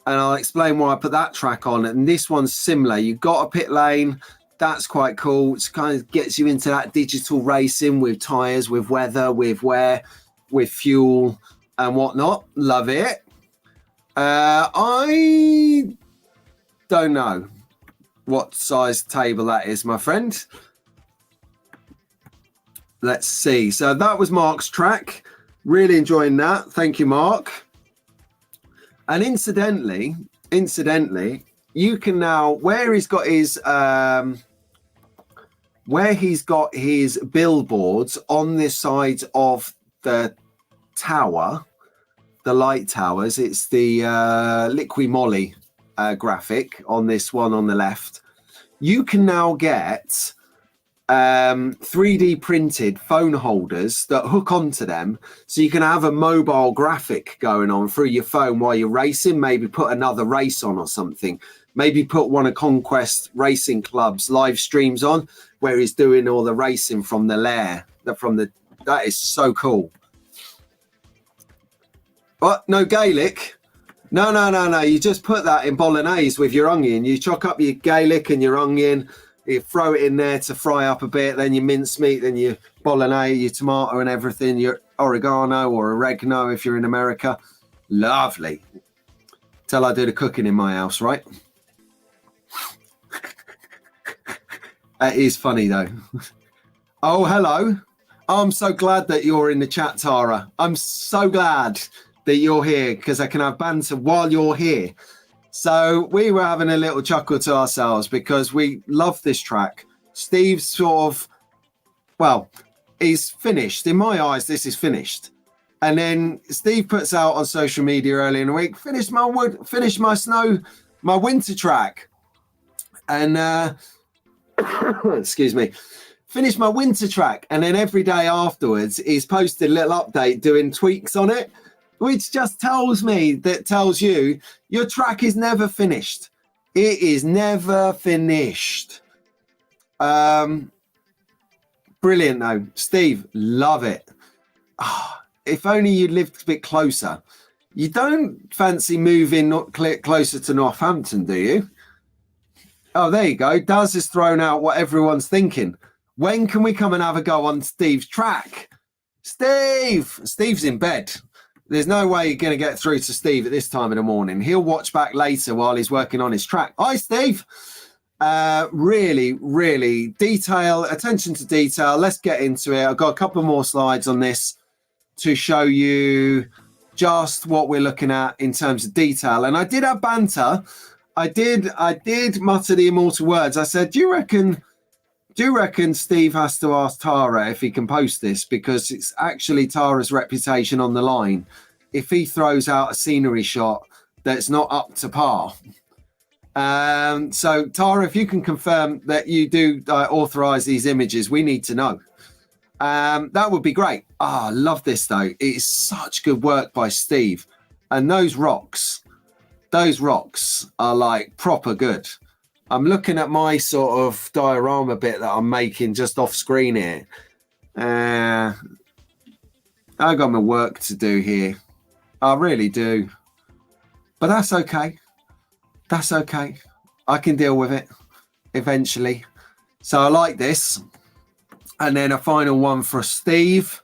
and I'll explain why I put that track on. And this one's similar. You've got a pit lane, that's quite cool. It kind of gets you into that digital racing with tires, with weather, with wear, with fuel and whatnot. Love it. I don't know what size table that is, my friend. Let's see. So that was Mark's track. Really enjoying that. Thank you, Mark. And incidentally, you can now, where he's got his billboards on this side of the tower, the light towers, it's the Liqui Moly graphic on this one on the left. You can now get 3D printed phone holders that hook onto them, so you can have a mobile graphic going on through your phone while you're racing. Maybe put another race on or something. Maybe put one of Conquest Racing Club's live streams on where he's doing all the racing from the lair. That is so cool. What? No Gaelic? No. You just put that in bolognese with your onion. You chock up your Gaelic and your onion. You throw it in there to fry up a bit, then your mincemeat, then your bolognese, your tomato and everything, your oregano or oregano if you're in America. Lovely. Till I do the cooking in my house, right? It is funny though. Oh, hello. I'm so glad that you're in the chat, Tara. I'm so glad that you're here because I can have banter while you're here. So we were having a little chuckle to ourselves because we love this track. Steve's sort of, well, he's finished. In my eyes, this is finished. And then Steve puts out on social media early in the week, finish my winter track. And, excuse me, finish my winter track. And then every day afterwards, he's posted a little update doing tweaks on it, which just tells you your track is never finished. It is never finished. Brilliant though. Steve, love it. If only you lived a bit closer. You don't fancy moving closer to Northampton, do you? Oh, there you go. Daz has thrown out what everyone's thinking. When can we come and have a go on Steve's track? Steve's in bed. There's no way you're going to get through to Steve at this time of the morning. He'll watch back later while he's working on his track. Hi, Steve. Really, really attention to detail. Let's get into it. I've got a couple more slides on this to show you just what we're looking at in terms of detail. And I did have banter. I did mutter the immortal words. I said, do you reckon Steve has to ask Tara if he can post this, because it's actually Tara's reputation on the line if he throws out a scenery shot that's not up to par. So Tara, if you can confirm that you do authorize these images, we need to know. That would be great. I love this though. It is such good work by Steve, and those rocks are like proper good. I'm looking at my sort of diorama bit that I'm making just off screen here. I got my work to do here. I really do. But that's okay. That's okay. I can deal with it eventually. So I like this. And then a final one for Steve.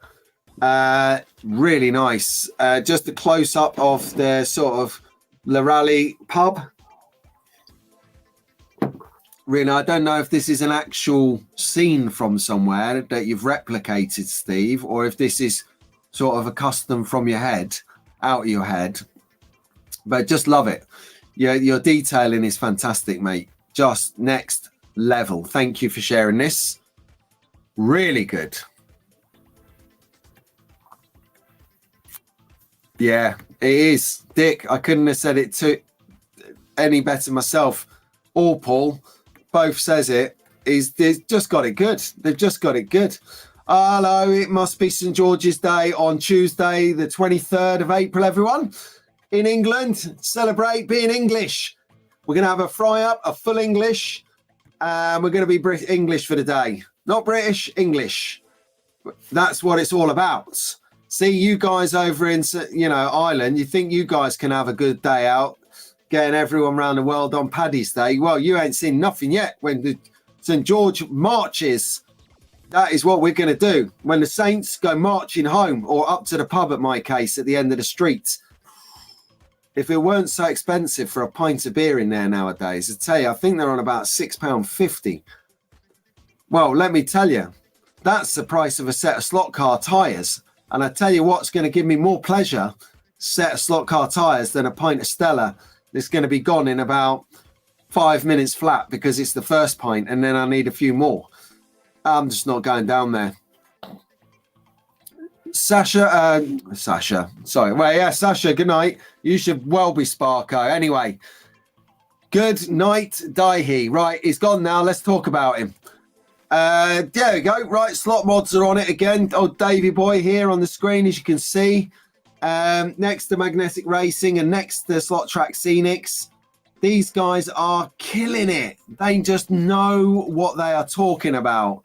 Really nice. Just a close up of the sort of La Rally pub. Really, I don't know if this is an actual scene from somewhere that you've replicated, Steve, or if this is sort of a custom from your head, out of your head. But just love it. Your detailing is fantastic, mate. Just next level. Thank you for sharing this. Really good. Yeah, it is. Dick, I couldn't have said it any better myself. Or Paul. Both says it. They've just got it good. They've just got it good. Hello, it must be St. George's Day on Tuesday, the 23rd of April, everyone. In England, celebrate being English. We're going to have a fry up, a full English. We're going to be English for the day. Not British, English. That's what it's all about. See, you guys over in, Ireland, you think you guys can have a good day out, getting everyone around the world on Paddy's Day. Well, you ain't seen nothing yet. When the St. George marches, that is what we're going to do. When the Saints go marching home, or up to the pub, at my case, at the end of the street. If it weren't so expensive for a pint of beer in there nowadays, I tell you, I think they're on about £6.50. Well, let me tell you, that's the price of a set of slot car tyres. And I tell you what's going to give me more pleasure, set of slot car tyres, than a pint of Stella that's going to be gone in about 5 minutes flat, because it's the first pint and then I need a few more. I'm just not going down there. Sasha, sorry. Well, yeah, Sasha, good night. You should well be Sparko. Anyway, good night, Daihi. Right, he's gone now. Let's talk about him. There we go. Right, slot mods are on it again. Old Davey boy here on the screen, as you can see. Next to Magnetic Racing and next to Slot Track Scenics. These guys are killing it. They just know what they are talking about.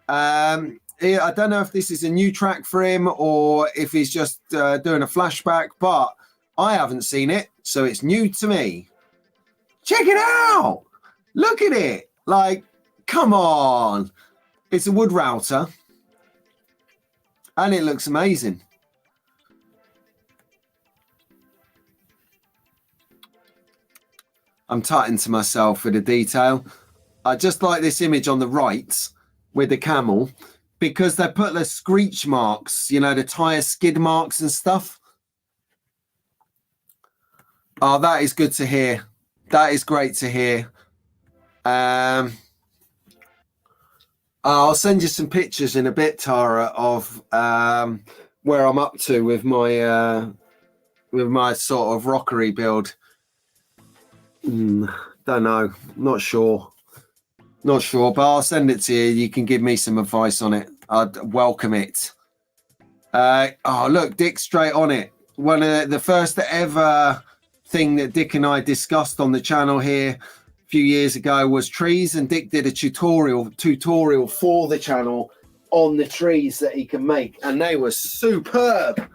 I don't know if this is a new track for him or if he's just doing a flashback, but I haven't seen it, so it's new to me. Check it out. Look at it. Like, come on. It's a wood router. And it looks amazing. I'm tutting to myself with the detail. I just like this image on the right with the camel, because they put the screech marks, the tyre skid marks and stuff. Oh, that is good to hear. That is great to hear. I'll send you some pictures in a bit, Tara, of where I'm up to with my sort of rockery build. Don't know. Not sure, but I'll send it to you. You can give me some advice on it. I'd welcome it. Oh, look, Dick's straight on it. One of the first ever thing that Dick and I discussed on the channel here a few years ago was trees, and Dick did a tutorial for the channel on the trees that he can make, and they were superb.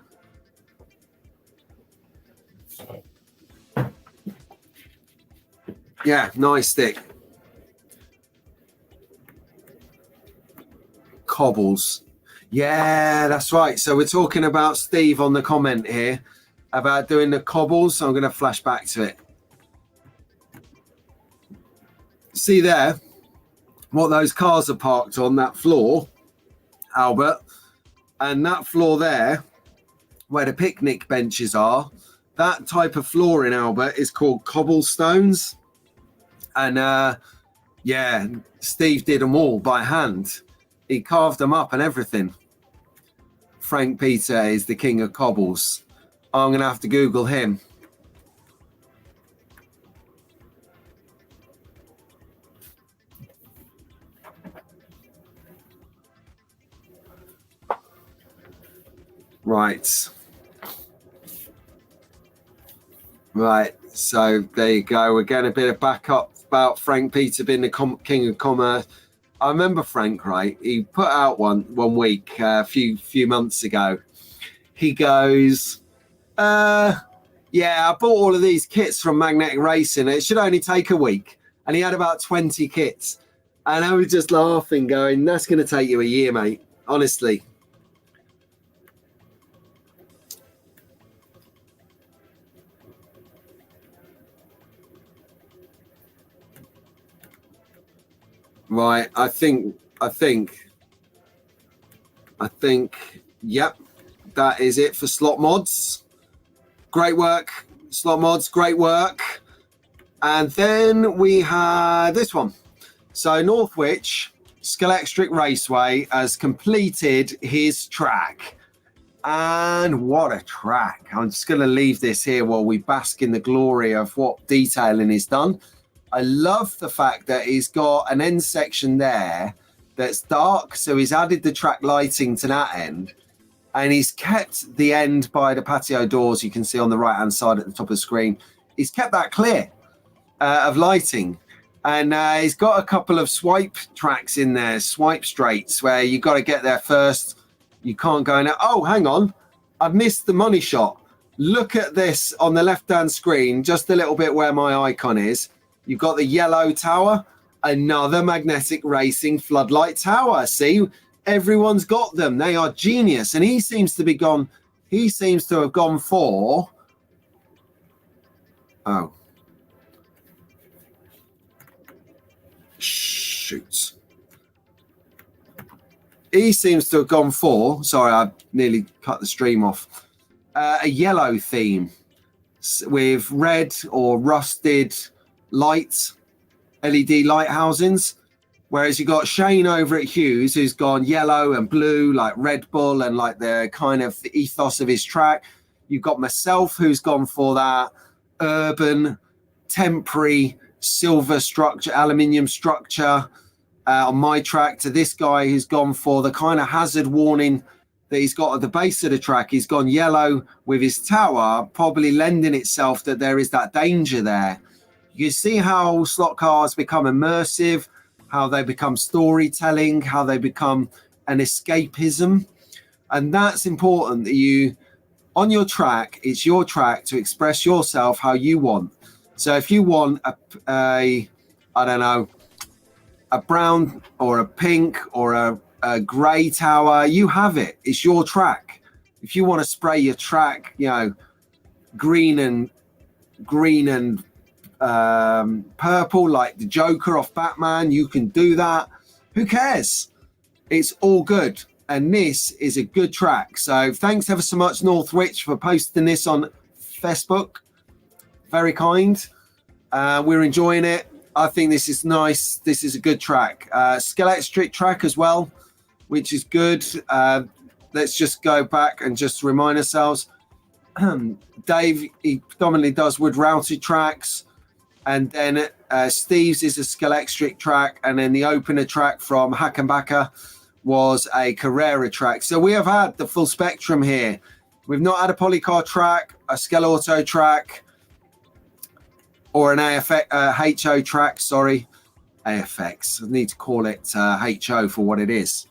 Yeah, nice, Dick. Cobbles. Yeah, that's right. So we're talking about Steve on the comment here about doing the cobbles. So I'm going to flash back to it. See there what those cars are parked on, that floor, Albert, and that floor there where the picnic benches are, that type of flooring, Albert, is called cobblestones. And yeah, Steve did them all by hand. He carved them up and everything. Frank Peter is the king of cobbles. I'm going to have to Google him. Right. Right. So there you go. We're getting a bit of backup about Frank Peter being the king of commerce. I remember Frank, right? He put out one week a few months ago. He goes, yeah, I bought all of these kits from Magnetic Racing. It should only take a week. And he had about 20 kits. And I was just laughing, going, that's going to take you a year, mate. Honestly. Right, I think, yep, that is it for slot mods. Great work, slot mods, great work. And then we had this one. So Northwich Scalextric Raceway has completed his track. And what a track. I'm just going to leave this here while we bask in the glory of what detailing is done. I love the fact that he's got an end section there that's dark. So he's added the track lighting to that end. And he's kept the end by the patio doors you can see on the right-hand side at the top of the screen. He's kept that clear of lighting. And he's got a couple of swipe tracks in there, swipe straights, where you got to get there first. You can't go in. Oh, hang on. I've missed the money shot. Look at this on the left-hand screen, just a little bit where my icon is. You've got the yellow tower, another magnetic racing floodlight tower. See, everyone's got them. They are genius. And he seems to have gone for... Oh. Shoot. He seems to have gone for, sorry, I nearly cut the stream off, a yellow theme with red or rusted lights, LED light housings. Whereas you got Shane over at Hughes, who's gone yellow and blue, like Red Bull and like the kind of ethos of his track. You've got myself, who's gone for that urban, temporary, silver structure, aluminium structure on my track, to this guy who's gone for the kind of hazard warning that he's got at the base of the track. He's gone yellow with his tower, probably lending itself that there is that danger there. You see how slot cars become immersive, how they become storytelling, how they become an escapism. And that's important, that you, on your track, it's your track to express yourself how you want. So if you want I don't know, a brown or a pink or a grey tower, you have it. It's your track. If you want to spray your track, you know, green and purple like the Joker off Batman, you can do that. Who cares? It's all good. And this is a good track. So thanks ever so much, Northwich, for posting this on Facebook. Very kind. We're enjoying it. I think this is nice. This is a good track. Scalextric track as well, which is good. Let's just go back and just remind ourselves. Dave, he predominantly does wood routed tracks. And then Steve's is a Scalextric track. And then the opener track from Hackenbacker was a Carrera track. So we have had the full spectrum here. We've not had a Polycar track, a Scale Auto track, or an HO track, sorry. AFX. I need to call it HO for what it is.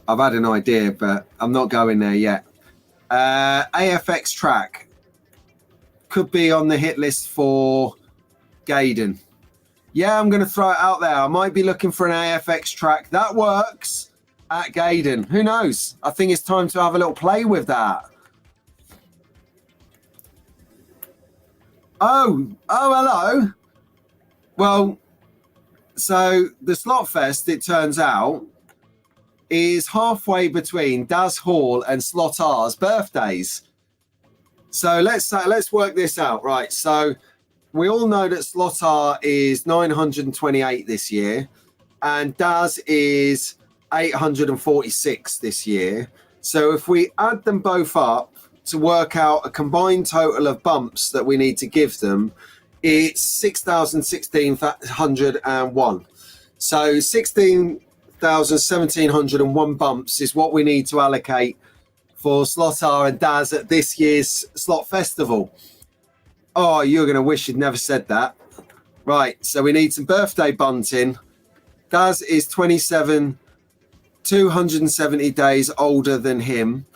I've had an idea, but I'm not going there yet. AFX track could be on the hit list for Gaydon. Yeah, I'm going to throw it out there. I might be looking for an AFX track that works at Gaydon. Who knows? I think it's time to have a little play with that. Oh, hello. Well, so the Slot Fest, it turns out, is halfway between Daz Hall and Slot R's birthdays. So let's work this out, right? So we all know that Slot R is 928 this year, and Daz is 846 this year. So if we add them both up to work out a combined total of bumps that we need to give them, it's 16,101. So 1701 bumps is what we need to allocate for Slot R and Daz at this year's Slot Festival. Oh, you're going to wish you'd never said that. Right, so we need some birthday bunting. Daz is 270 days older than him,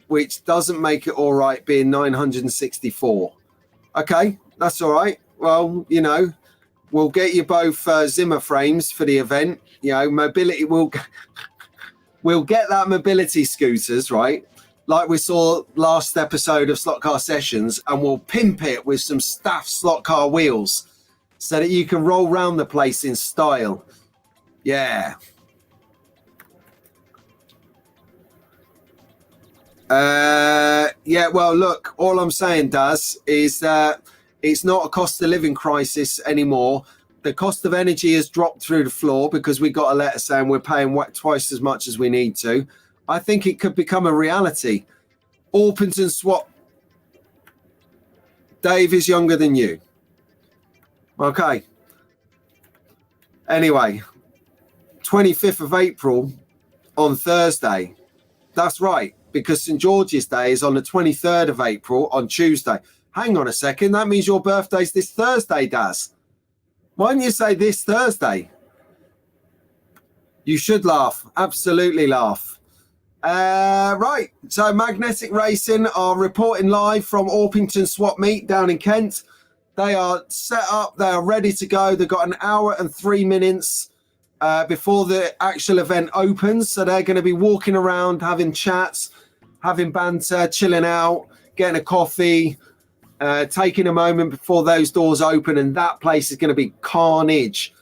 which doesn't make it all right being 964. Okay, that's all right. Well, you know, we'll get you both Zimmer frames for the event. You know, mobility, we'll get that mobility scooters, right? Like we saw last episode of Slot Car Sessions, and we'll pimp it with some staff slot car wheels so that you can roll around the place in style. Yeah. Yeah, well, look, all I'm saying, Daz, is that it's not a cost of living crisis anymore. The cost of energy has dropped through the floor because we got a letter saying we're paying twice as much as we need to. I think it could become a reality. Orpington swap. Dave is younger than you. Okay. Anyway, 25th of April on Thursday. That's right, because St. George's Day is on the 23rd of April on Tuesday. Hang on a second. That means your birthday's this Thursday, Daz. Why didn't you say this Thursday? You should laugh. Absolutely laugh. Right. So Magnetic Racing are reporting live from Orpington Swap Meet down in Kent. They are set up. They are ready to go. They've got an hour and 3 minutes before the actual event opens. So they're going to be walking around, having chats, having banter, chilling out, getting a coffee, taking a moment before those doors open. And that place is going to be carnage.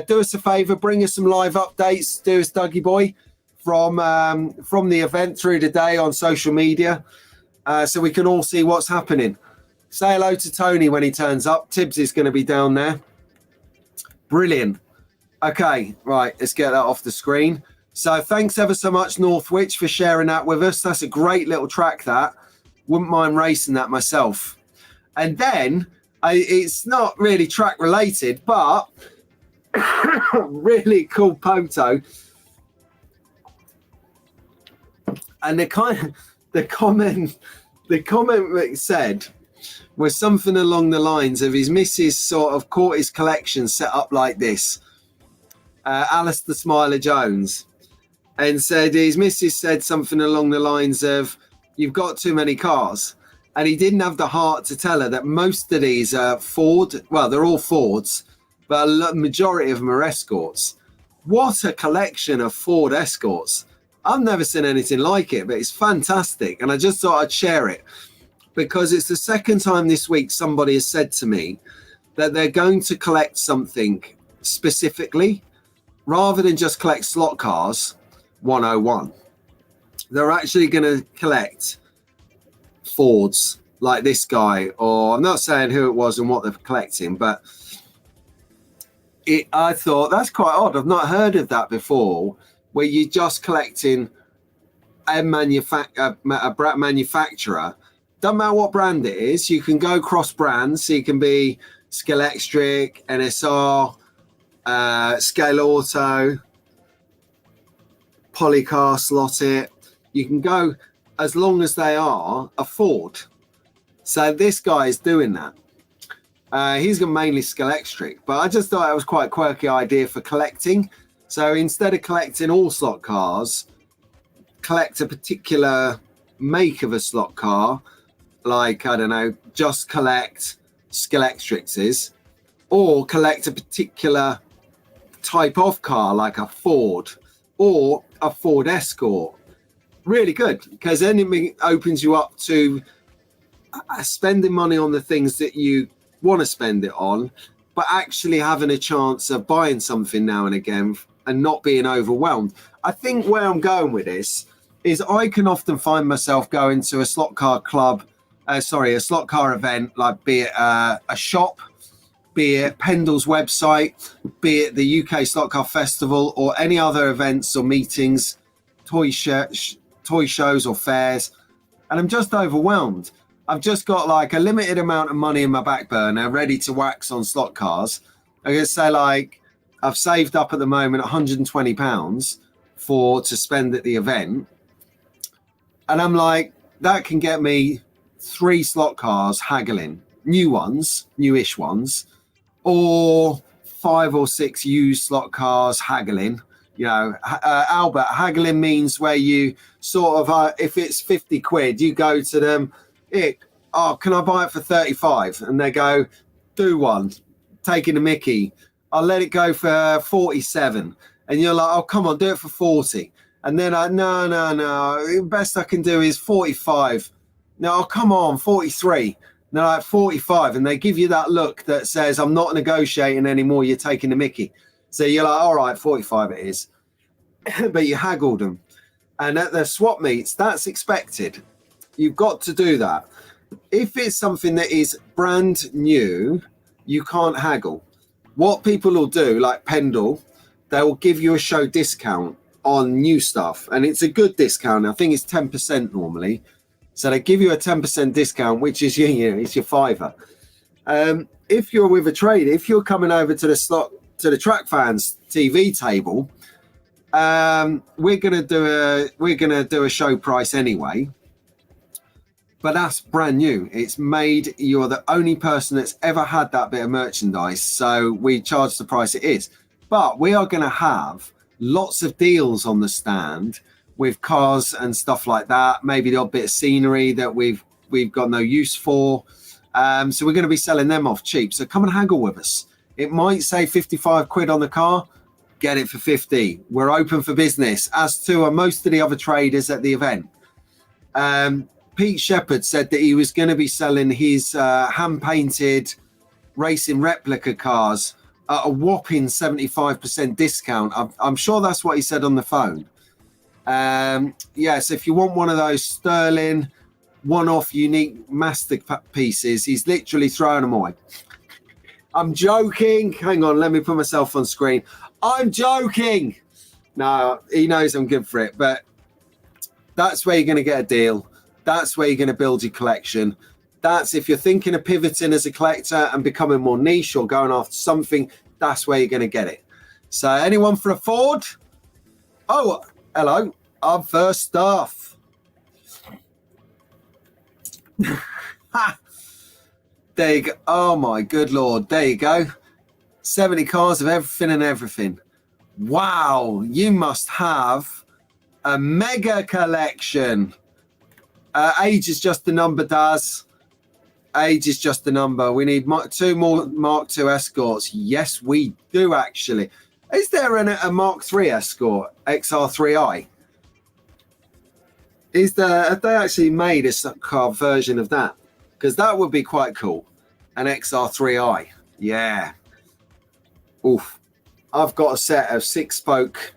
Do us a favor, bring us some live updates. Do us, Dougie boy, from the event through the day on social media, so we can all see what's happening. Say hello to Tony when he turns up. Tibbs is going to be down there. Brilliant. Okay, right, let's get that off the screen. So thanks ever so much, Northwich, for sharing that with us. That's a great little track, that. Wouldn't mind racing that myself. And then, it's not really track related, but really cool photo. And the comment that said was something along the lines of his missus sort of caught his collection set up like this. Alistair Smiler Jones, and said his missus said something along the lines of, "You've got too many cars." And he didn't have the heart to tell her that most of these are Ford. Well, they're all Fords, but a majority of them are Escorts. What a collection of Ford Escorts. I've never seen anything like it, but it's fantastic. And I just thought I'd share it because it's the second time this week somebody has said to me that they're going to collect something specifically rather than just collect slot cars 101. They're actually going to collect Fords like this guy, or I'm not saying who it was and what they're collecting, but I thought that's quite odd. I've not heard of that before, where you're just collecting a manufacturer. Doesn't matter what brand it is. You can go cross brands. So you can be Scalextric, NSR, Scale Auto, Polycar, Slot It. You can go as long as they are a Ford. So this guy is doing that. He's got mainly Scalextric, but I just thought it was quite a quirky idea for collecting. So instead of collecting all slot cars, collect a particular make of a slot car, like, I don't know, just collect Scalextrics, or collect a particular type of car, like a Ford or a Ford Escort. Really good, because then it opens you up to spending money on the things that you want to spend it on, but actually having a chance of buying something now and again and not being overwhelmed. I think where I'm going with this is I can often find myself going to a slot car club, a slot car event, like be it a shop, be it Pendle's website, be it the UK Slot Car Festival, or any other events or meetings, toy shows or fairs, and I'm just overwhelmed. I've just got like a limited amount of money in my back burner ready to wax on slot cars. I'm going to say, like, I've saved up at the moment £120 to spend at the event. And I'm like, that can get me 3 slot cars haggling, newish ones, or 5 or 6 used slot cars haggling. You know, Albert, haggling means where you sort of, if it's 50 quid, you go to them, can I buy it for 35? And they go, do one, taking a mickey. I'll let it go for 47. And you're like, oh, come on, do it for 40. And then no, best I can do is 45. No, come on, 43. No, like 45. And they give you that look that says, I'm not negotiating anymore, you're taking the mickey. So you're like, all right, 45 it is. But you haggled them. And at the swap meets, that's expected. You've got to do that. If it's something that is brand new, you can't haggle. What people will do, like Pendle, they will give you a show discount on new stuff. And it's a good discount. I think it's 10% normally. So they give you a 10% discount, which is, it's your fiver. If you're with a trader, if you're coming over to the Track Fans TV table, we're gonna do a show price anyway. but that's brand new. It's made. You're the only person that's ever had that bit of merchandise, so we charge the price it is. But we are going to have lots of deals on the stand with cars and stuff like that. Maybe the odd bit of scenery that we've got no use for. So we're going to be selling them off cheap. So come and haggle with us. It might say 55 quid on the car. Get it for 50. We're open for business, as to most of the other traders at the event. Pete Shepherd said that he was going to be selling his hand-painted racing replica cars at a whopping 75% discount. I'm sure that's what he said on the phone. Yes, if you want one of those sterling one-off unique masterpieces, he's literally throwing them away. I'm joking. Hang on, let me put myself on screen. I'm joking. No, he knows I'm good for it, but that's where you're going to get a deal. That's where you're going to build your collection. That's if you're thinking of pivoting as a collector and becoming more niche or going after something, that's where you're going to get it. So anyone for a Ford? Oh, hello. I'm first off. There you go. Oh my good Lord. There you go. 70 cars of everything and everything. Wow. You must have a mega collection. Age is just a number, Daz. Age is just a number. We need two more Mark II Escorts. Yes, we do actually. Is there a Mark III Escort XR3i? Have they actually made a car version of that? Because that would be quite cool. An XR3i. Yeah. Oof. I've got a set of 6-spoke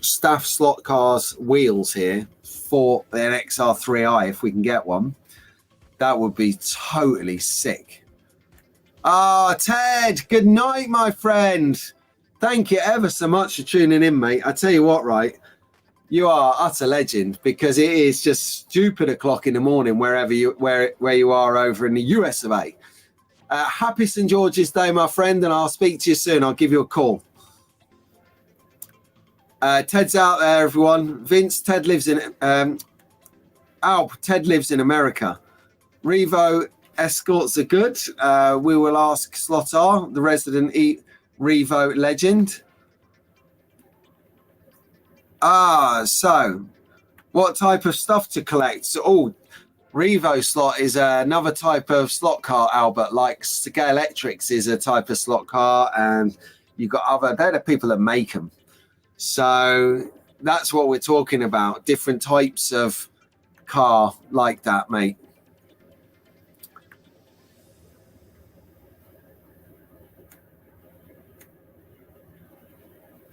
staff slot cars wheels here for an XR3i. If we can get one, that would be totally sick. Ted, good night, my friend. Thank you ever so much for tuning in, mate. I tell you what, right, you are utter legend, because it is just stupid o'clock in the morning where you are over in the US of A. Happy St. George's Day, my friend, and I'll speak to you soon. I'll give you a call. Ted's out there, everyone. Vince, Ted lives in Ted lives in America. Revo Escorts are good. We will ask Slotar, the resident Revo legend. So what type of stuff to collect? So, Revo slot is another type of slot car, Albert, like Scalextric is a type of slot car, and you've got they're the people that make them. So that's what we're talking about, different types of car like that, mate.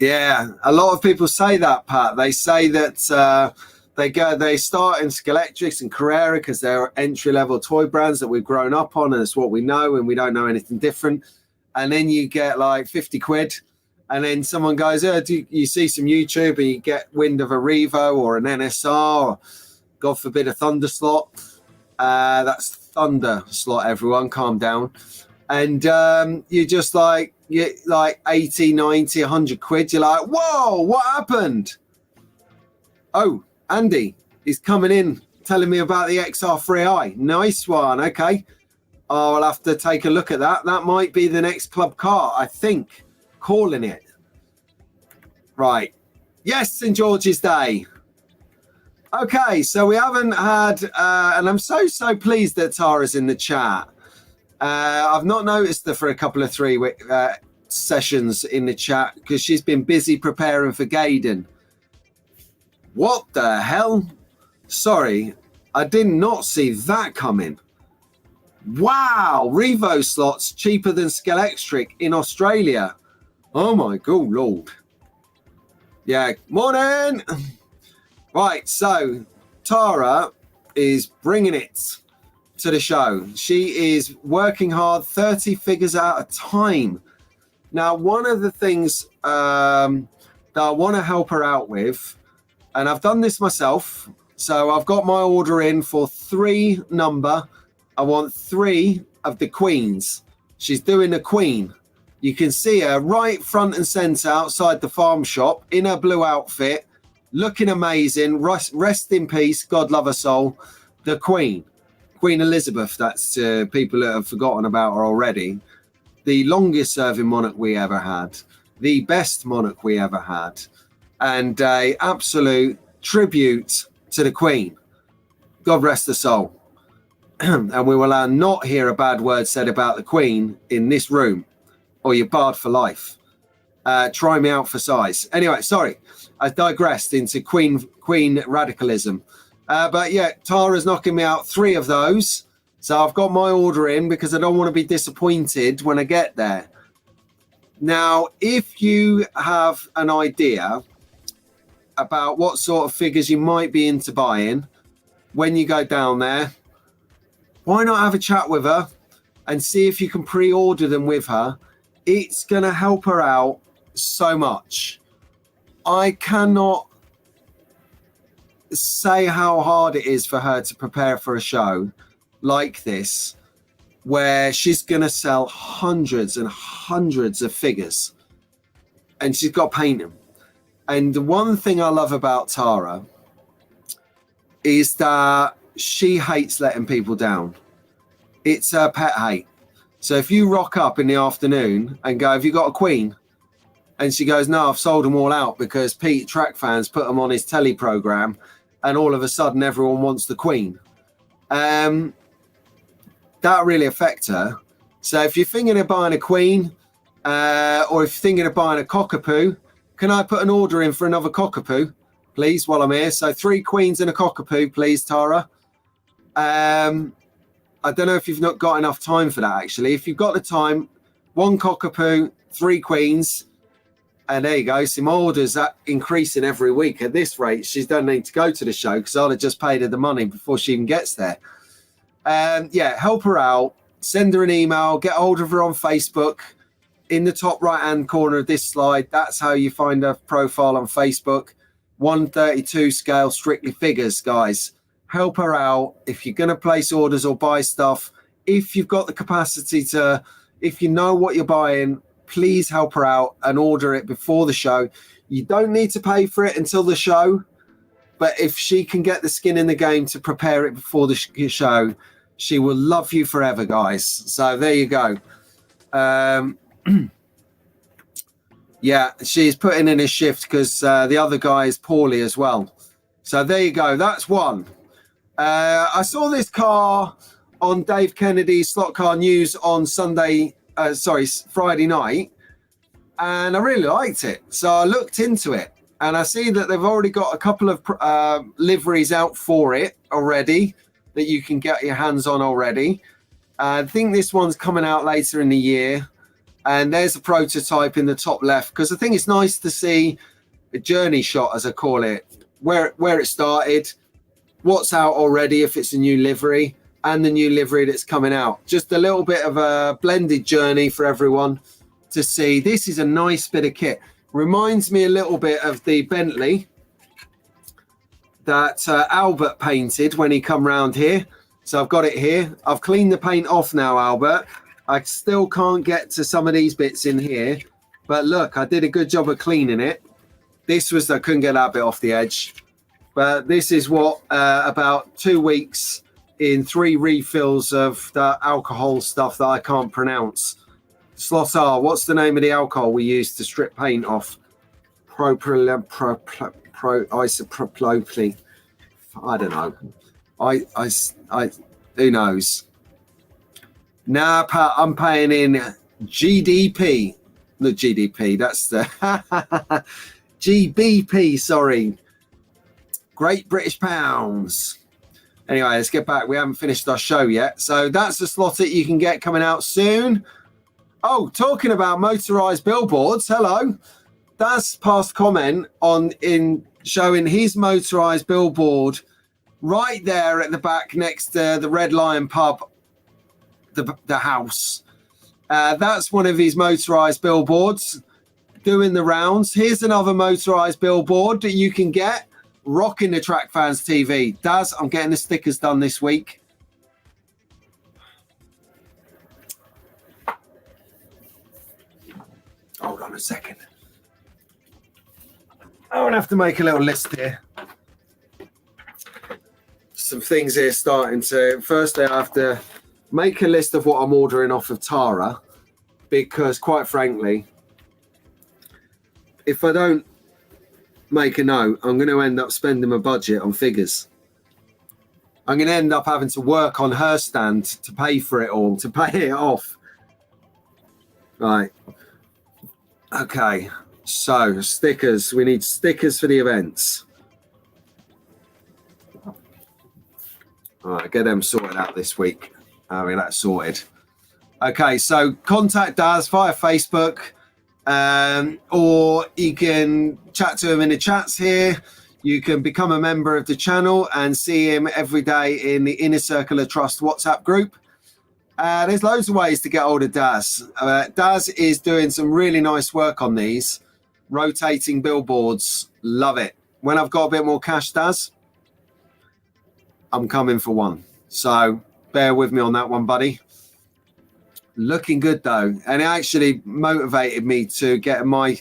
Yeah, a lot of people say that, Pat. They say that they start in Scalextric and Carrera because they're entry-level toy brands that we've grown up on, and it's what we know, and we don't know anything different. And then you get like 50 quid, and then someone goes, you see some YouTube and you get wind of a Revo or an NSR, or God forbid a Thunder slot. That's Thunder slot, everyone, calm down. And you're just like 80, 90, 100 quid. You're like, whoa, what happened? Oh, Andy is coming in telling me about the XR3i. Nice one. Okay. I'll have to take a look at that. That might be the next club car, I think. Calling it. Right. Yes, St. George's Day. Okay, so we haven't had, and I'm so pleased that Tara's in the chat. I've not noticed her for a couple of sessions in the chat because she's been busy preparing for Gaydon. What the hell? Sorry, I did not see that coming. Wow, Revo slots cheaper than Scalextric in Australia. Oh my good Lord. Yeah, morning. Right, so Tara is bringing it to the show. She is working hard, 30 figures at a time. Now, one of the things that I want to help her out with, and I've done this myself, so I've got my order in for 3 number. I want 3 of the queens. She's doing a queen. You can see her right front and center outside the farm shop in her blue outfit, looking amazing. Rest in peace, God love her soul, the Queen Elizabeth. That's people that have forgotten about her already. The longest serving monarch we ever had, the best monarch we ever had, and a absolute tribute to the Queen. God rest her soul. And we will not hear a bad word said about the Queen in this room, or you're barred for life. Try me out for size. Anyway, sorry, I digressed into Queen radicalism. But yeah, Tara's knocking me out 3 of those. So I've got my order in because I don't want to be disappointed when I get there. Now, if you have an idea about what sort of figures you might be into buying when you go down there, why not have a chat with her and see if you can pre-order them with her? It's going to help her out so much. I cannot say how hard it is for her to prepare for a show like this, where she's going to sell hundreds and hundreds of figures, and she's got to paint them. And the one thing I love about Tara is that she hates letting people down. It's her pet hate. So if you rock up in the afternoon and go, have you got a Queen? And she goes, no, I've sold them all out because Pete Track Fans put them on his telly program, and all of a sudden everyone wants the Queen. That really affects her. So if you're thinking of buying a Queen, or if you're thinking of buying a cockapoo, can I put an order in for another cockapoo, please, while I'm here? So 3 Queens and a cockapoo, please, Tara. I don't know if you've not got enough time for that, actually. If you've got the time, 1 cockapoo, 3 Queens, and there you go. See, my orders are increasing every week. At this rate, she doesn't need to go to the show because I'll have just paid her the money before she even gets there. Yeah, help her out. Send her an email. Get hold of her on Facebook. In the top right-hand corner of this slide, that's how you find her profile on Facebook. 132 scale, strictly figures, guys. Help her out. If you're going to place orders or buy stuff, if you've got the capacity to, if you know what you're buying, please help her out and order it before the show. You don't need to pay for it until the show, but if she can get the skin in the game to prepare it before the show, she will love you forever, guys. So there you go. Yeah, she's putting in a shift because the other guy is poorly as well. So there you go. That's one. I saw this car on Dave Kennedy's Slot Car News on Friday night, and I really liked it. So I looked into it, and I see that they've already got a couple of liveries out for it already that you can get your hands on already. I think this one's coming out later in the year. And there's a prototype in the top left, because I think it's nice to see a journey shot, as I call it, where it started, what's out already if it's a new livery, and the new livery that's coming out. Just a little bit of a blended journey for everyone to see. This is a nice bit of kit. Reminds me a little bit of the Bentley that Albert painted when he come round here. So I've got it here. I've cleaned the paint off now, Albert. I still can't get to some of these bits in here, but look, I did a good job of cleaning it. This was, I couldn't get that bit off the edge, but this is what about 2 weeks in 3 refills of the alcohol stuff that I can't pronounce. Slot R, what's the name of the alcohol we use to strip paint off? Isopropyl. I don't know. I who knows? Now, Pat, I'm paying in GDP. Not GDP, that's the GBP, sorry. Great British Pounds. Anyway, let's get back. We haven't finished our show yet. So that's the slot that you can get coming out soon. Oh, talking about motorized billboards. Hello. That's past comment in showing his motorized billboard right there at the back next to the Red Lion pub. The house. That's one of his motorized billboards doing the rounds. Here's another motorized billboard that you can get, rocking the Track Fans TV. Daz, I'm getting the stickers done this week. Hold on a second. Oh, going to have to make a little list here. Some things here starting to... Firstly, I have to make a list of what I'm ordering off of Tara, because quite frankly, if I don't make a note, I'm going to end up spending my budget on figures. I'm going to end up having to work on her stand to pay for it all, to pay it off. Right. Okay. So, stickers. We need stickers for the events. All right, get them sorted out this week. That's sorted. Okay, so contact Daz via Facebook, or you can chat to him in the chats here. You can become a member of the channel and see him every day in the Inner Circle of Trust WhatsApp group. There's loads of ways to get hold of Daz. Daz is doing some really nice work on these rotating billboards. Love it. When I've got a bit more cash, Daz, I'm coming for one. So bear with me on that one, buddy. Looking good though, and it actually motivated me to get my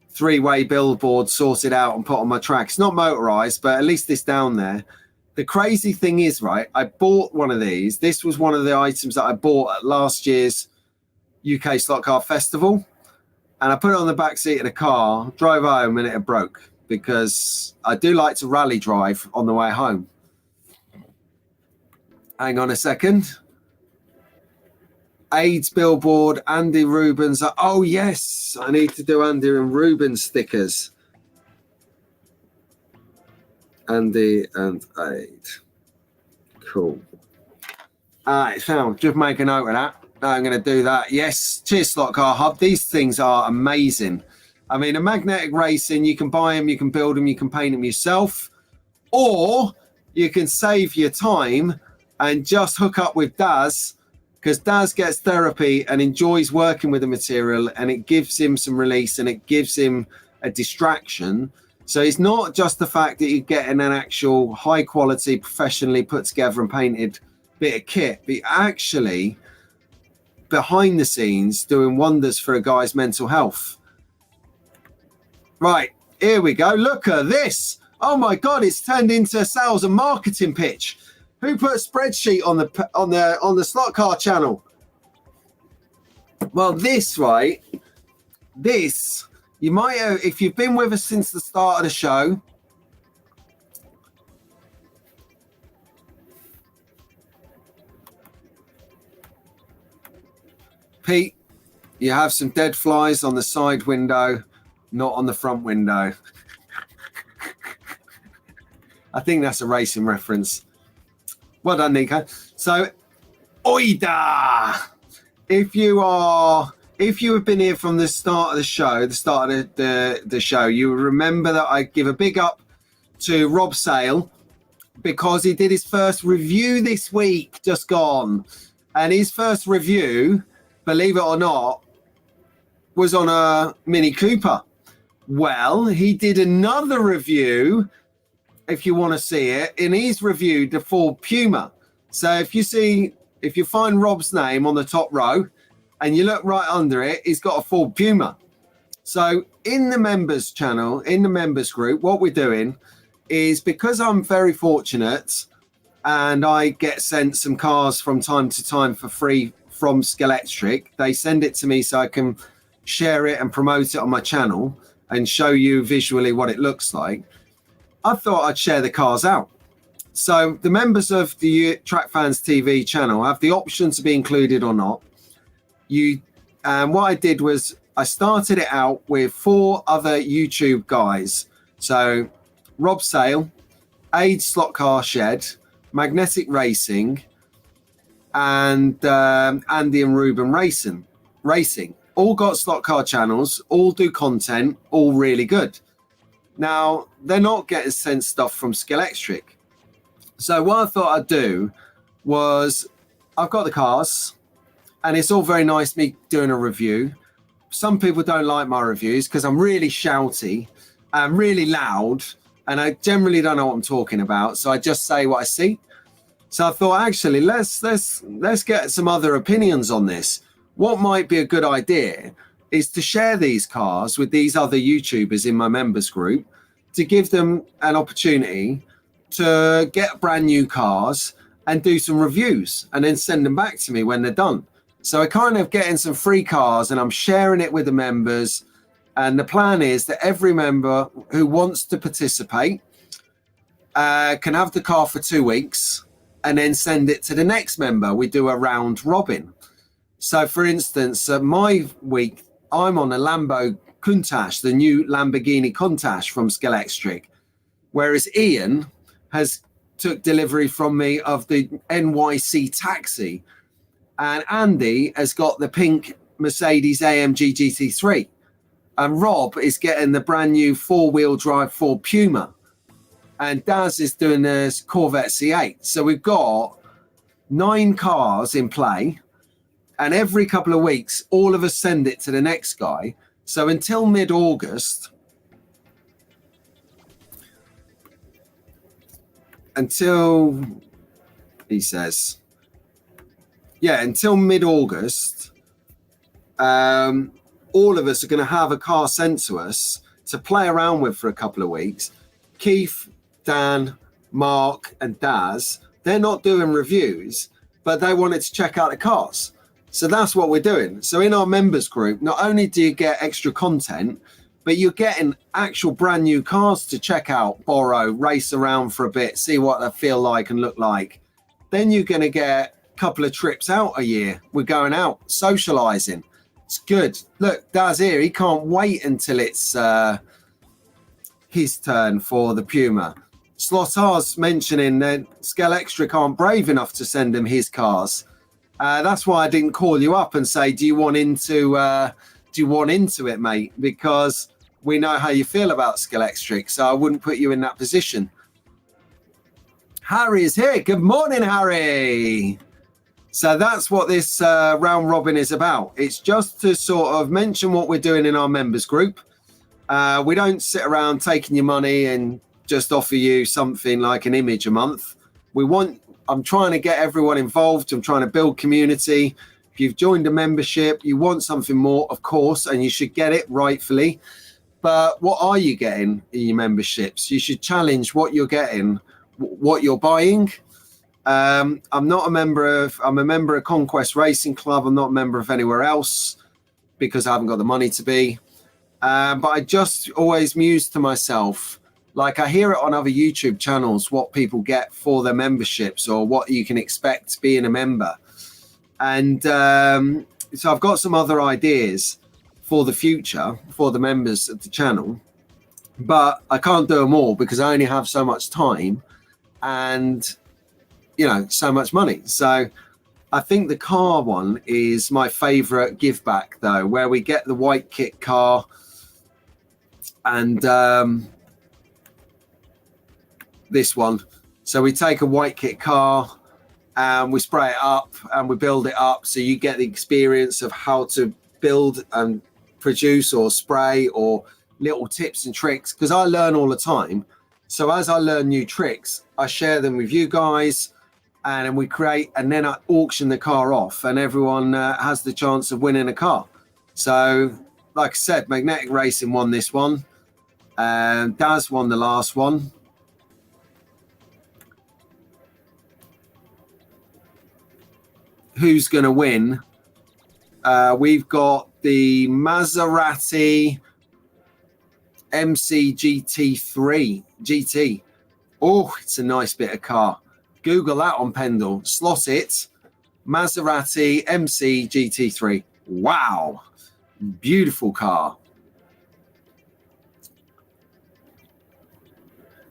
three-way billboard sorted out and put on my track. It's not motorized, but at least it's down there. The crazy thing is, right, I bought one of these. This was one of the items that I bought at last year's UK Slot Car Festival, and I put it on the back seat of the car, drove home, and it broke, because I do like to rally drive on the way home. Hang on a second. AIDS billboard, Andy Rubens. Oh, yes. I need to do Andy and Ruben stickers. Andy and Aid. Cool. All right, so just make a note of that. I'm going to do that. Yes. Cheers, Slot Car Hub. These things are amazing. I mean, a magnetic racing, you can buy them, you can build them, you can paint them yourself, or you can save your time and just hook up with Daz, because Daz gets therapy and enjoys working with the material, and it gives him some release and it gives him a distraction. So it's not just the fact that you're getting an actual high quality, professionally put together and painted bit of kit, but actually behind the scenes doing wonders for a guy's mental health. Right, here we go. Look at this. Oh my God, it's turned into a sales and marketing pitch. Who put a spreadsheet on the Slot Car channel? Well, this, right? This, you might have, if you've been with us since the start of the show, Pete, you have some dead flies on the side window, not on the front window. I think that's a racing reference. Well done, Nico. So, Oida! If you have been here from the start of the show, the show, you will remember that I give a big up to Rob Sale, because he did his first review this week, just gone. And his first review, believe it or not, was on a Mini Cooper. Well, he did another review, if you want to see it, and he's reviewed the Ford Puma. So if you find Rob's name on the top row and you look right under it, he's got a Ford Puma. So in the members channel, in the members group, what we're doing is, because I'm very fortunate and I get sent some cars from time to time for free from Scalextric, they send it to me so I can share it and promote it on my channel and show you visually what it looks like. I thought I'd share the cars out. So the members of the Track Fans TV channel have the option to be included or not. What I did was I started it out with 4 other YouTube guys. So Rob Sale, Aid Slot Car Shed, Magnetic Racing, and Andy and Ruben Racing. All got slot car channels, all do content, all really good. Now, they're not getting sent stuff from Scalextric. So what I thought I'd do was, I've got the cars, and it's all very nice me doing a review. Some people don't like my reviews because I'm really shouty and really loud, and I generally don't know what I'm talking about. So I just say what I see. So I thought, actually, let's get some other opinions on this. What might be a good idea is to share these cars with these other YouTubers in my members group, to give them an opportunity to get brand new cars and do some reviews and then send them back to me when they're done. So I kind of getting some free cars and I'm sharing it with the members. And the plan is that every member who wants to participate can have the car for 2 weeks and then send it to the next member. We do a round robin. So for instance, my week, I'm on a Lambo Countach, the new Lamborghini Countach from Scalextric, whereas Ian has took delivery from me of the NYC Taxi, and Andy has got the pink Mercedes AMG GT3, and Rob is getting the brand new 4-wheel drive Ford Puma, and Daz is doing this Corvette C8. So we've got 9 cars in play, and every couple of weeks all of us send it to the next guy. So until mid-August, until mid-August, all of us are going to have a car sent to us to play around with for a couple of weeks. Keith, Dan, Mark and Daz, they're not doing reviews, but they wanted to check out the cars. So that's what we're doing. So in our members group, not only do you get extra content, but you're getting actual brand new cars to check out, borrow, race around for a bit, see what they feel like and look like. Then you're going to get a couple of trips out a year. We're going out, socializing. It's good. Look, Daz here, he can't wait until it's his turn for the Puma. Slotar's mentioning that Scalextric aren't brave enough to send him his cars. That's why I didn't call you up and say, do you want into it, mate? Because we know how you feel about Scalextric, so I wouldn't put you in that position. Harry is here. Good morning, Harry. So that's what this round robin is about. It's just to sort of mention what we're doing in our members group. We don't sit around taking your money and just offer you something like an image a month. I'm trying to get everyone involved. I'm trying to build community. If you've joined a membership, you want something more, of course, and you should get it rightfully. But what are you getting in your memberships? You should challenge what you're getting, what you're buying. I'm a member of Conquest Racing Club. I'm not a member of anywhere else because I haven't got the money to be. But I just always muse to myself, like I hear it on other YouTube channels, what people get for their memberships or what you can expect being a member. And so I've got some other ideas for the future for the members of the channel, but I can't do them all because I only have so much time and, so much money. So I think the car one is my favorite give back though, where we get the white kit car and this one. So we take a white kit car and we spray it up and we build it up. So you get the experience of how to build and produce or spray or little tips and tricks, because I learn all the time. So as I learn new tricks, I share them with you guys and then we create, and then I auction the car off and everyone has the chance of winning a car. So like I said, Magnetic Racing won this one. Daz won the last one. Who's going to win? We've got the Maserati MC GT3 GT. Oh, it's a nice bit of car. Google that on Pendle. Slot it. Maserati MC GT3. Wow. Beautiful car.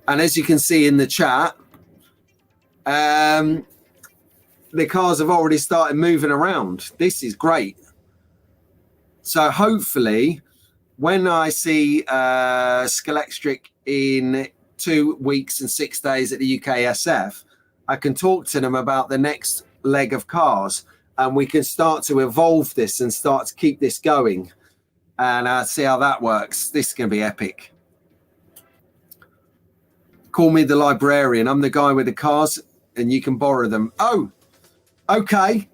And as you can see in the chat, the cars have already started moving around. This is great. So hopefully when I see Scalextric in 2 weeks and 6 days at the UKSF, I can talk to them about the next leg of cars and we can start to evolve this and start to keep this going and see how that works. This is going to be epic. Call me the librarian. I'm the guy with the cars and you can borrow them. Oh, okay.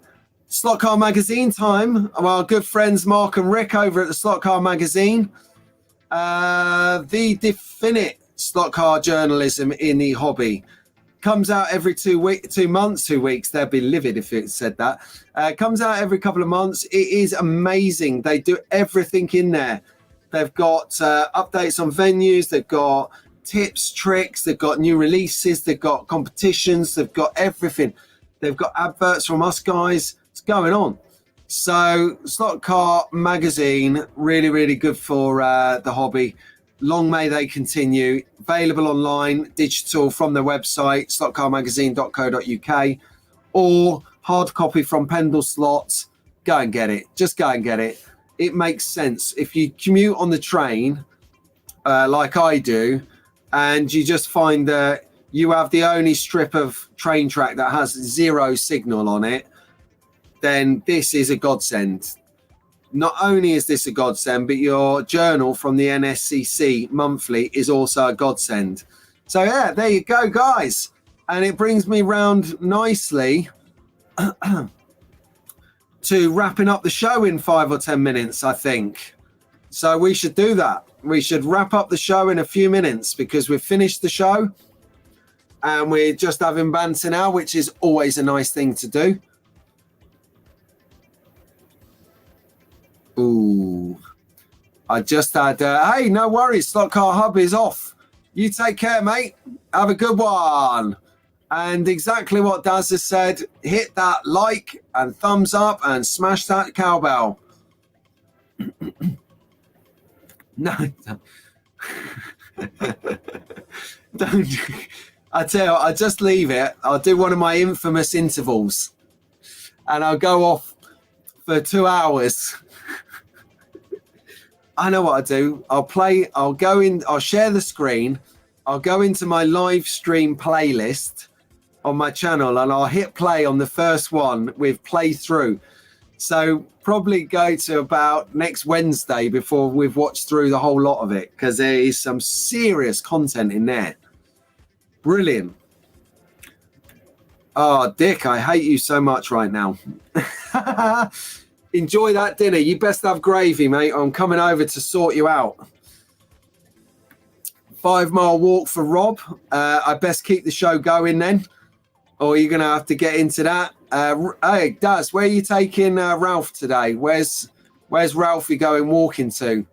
Slot Car Magazine time. Our good friends Mark and Rick over at the Slot Car Magazine. The Definite slot car journalism in the hobby. Comes out every 2 months, 2 weeks. They'd be livid if it said that. Comes out every couple of months. It is amazing. They do everything in there. They've got updates on venues. They've got tips, tricks. They've got new releases. They've got competitions. They've got everything. They've got adverts from us guys. It's going on. So Slot Car Magazine, really, really good for the hobby. Long may they continue. Available online, digital from their website, slotcarmagazine.co.uk, or hard copy from Pendle Slots. Go and get it. Just go and get it. It makes sense. If you commute on the train, like I do, and you just find that you have the only strip of train track that has 0 signal on it, then this is a godsend. Not only is this a godsend, but your journal from the NSCC monthly is also a godsend. So yeah, there you go, guys. And it brings me round nicely to wrapping up the show in 5 or 10 minutes, I think. So we should do that. We should wrap up the show in a few minutes because we've finished the show and we're just having banter now, which is always a nice thing to do. Ooh, I just had, hey, no worries, Slot Car Hub is off. You take care, mate. Have a good one. And exactly what Daz has said, hit that like and thumbs up and smash that cowbell. No, don't. I tell you, I'll just leave it. I'll do one of my infamous intervals and I'll go off for 2 hours. I know what I do. I'll go in, I'll share the screen. I'll go into my live stream playlist on my channel and I'll hit play on the first one with playthrough. So probably go to about next Wednesday before we've watched through the whole lot of it because there is some serious content in there. Brilliant. Oh, Dick, I hate you so much right now. Enjoy that dinner. You best have gravy, mate. I'm coming over to sort you out. 5 mile walk for Rob. I best keep the show going then, or you're going to have to get into that. Hey, Daz, where are you taking Ralph today? Where's Ralphie going walking to?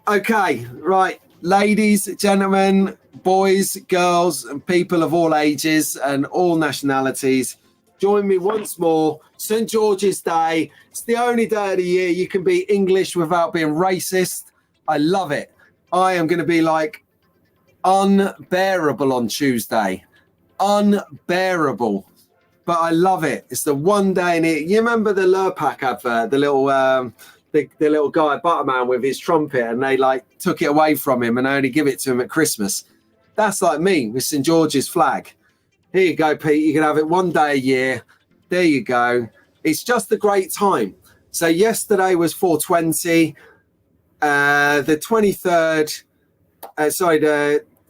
Okay, right. Ladies, gentlemen, boys, girls, and people of all ages and all nationalities, join me once more. St. George's Day. It's the only day of the year you can be English without being racist. I love it. I am going to be like unbearable on Tuesday. Unbearable. But I love it. It's the one day in it. You remember the Lurpak advert, the little guy, Butterman, with his trumpet, and they like took it away from him and only give it to him at Christmas. That's like me with St. George's flag. Here you go, Pete. You can have it one day a year. There you go. It's just a great time. So yesterday was 420. The 23rd,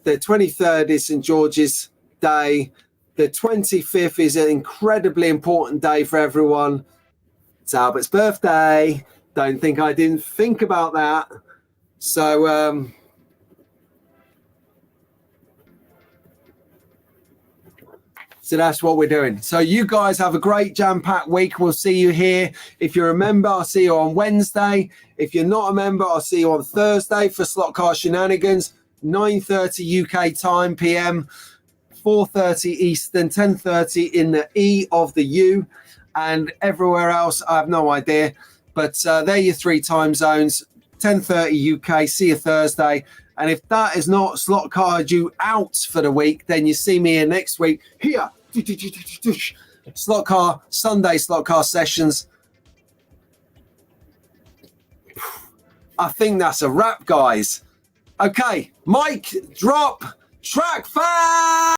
the 23rd is St. George's Day. The 25th is an incredibly important day for everyone. It's Albert's birthday. Don't think I didn't think about that. So so that's what we're doing. So you guys have a great jam-packed week. We'll see you here. If you're a member, I'll see you on Wednesday. If you're not a member, I'll see you on Thursday for Slot Car Shenanigans, 9:30 UK time PM, 4:30 Eastern, 10:30 in the E of the U, and everywhere else, I have no idea. But they're your 3 time zones, 10:30 UK, see you Thursday. And if that is not slot card you out for the week, then you see me here next week. Here, Slot Car, Sunday Slot Car sessions. I think that's a wrap, guys. Okay, mic drop, track 5.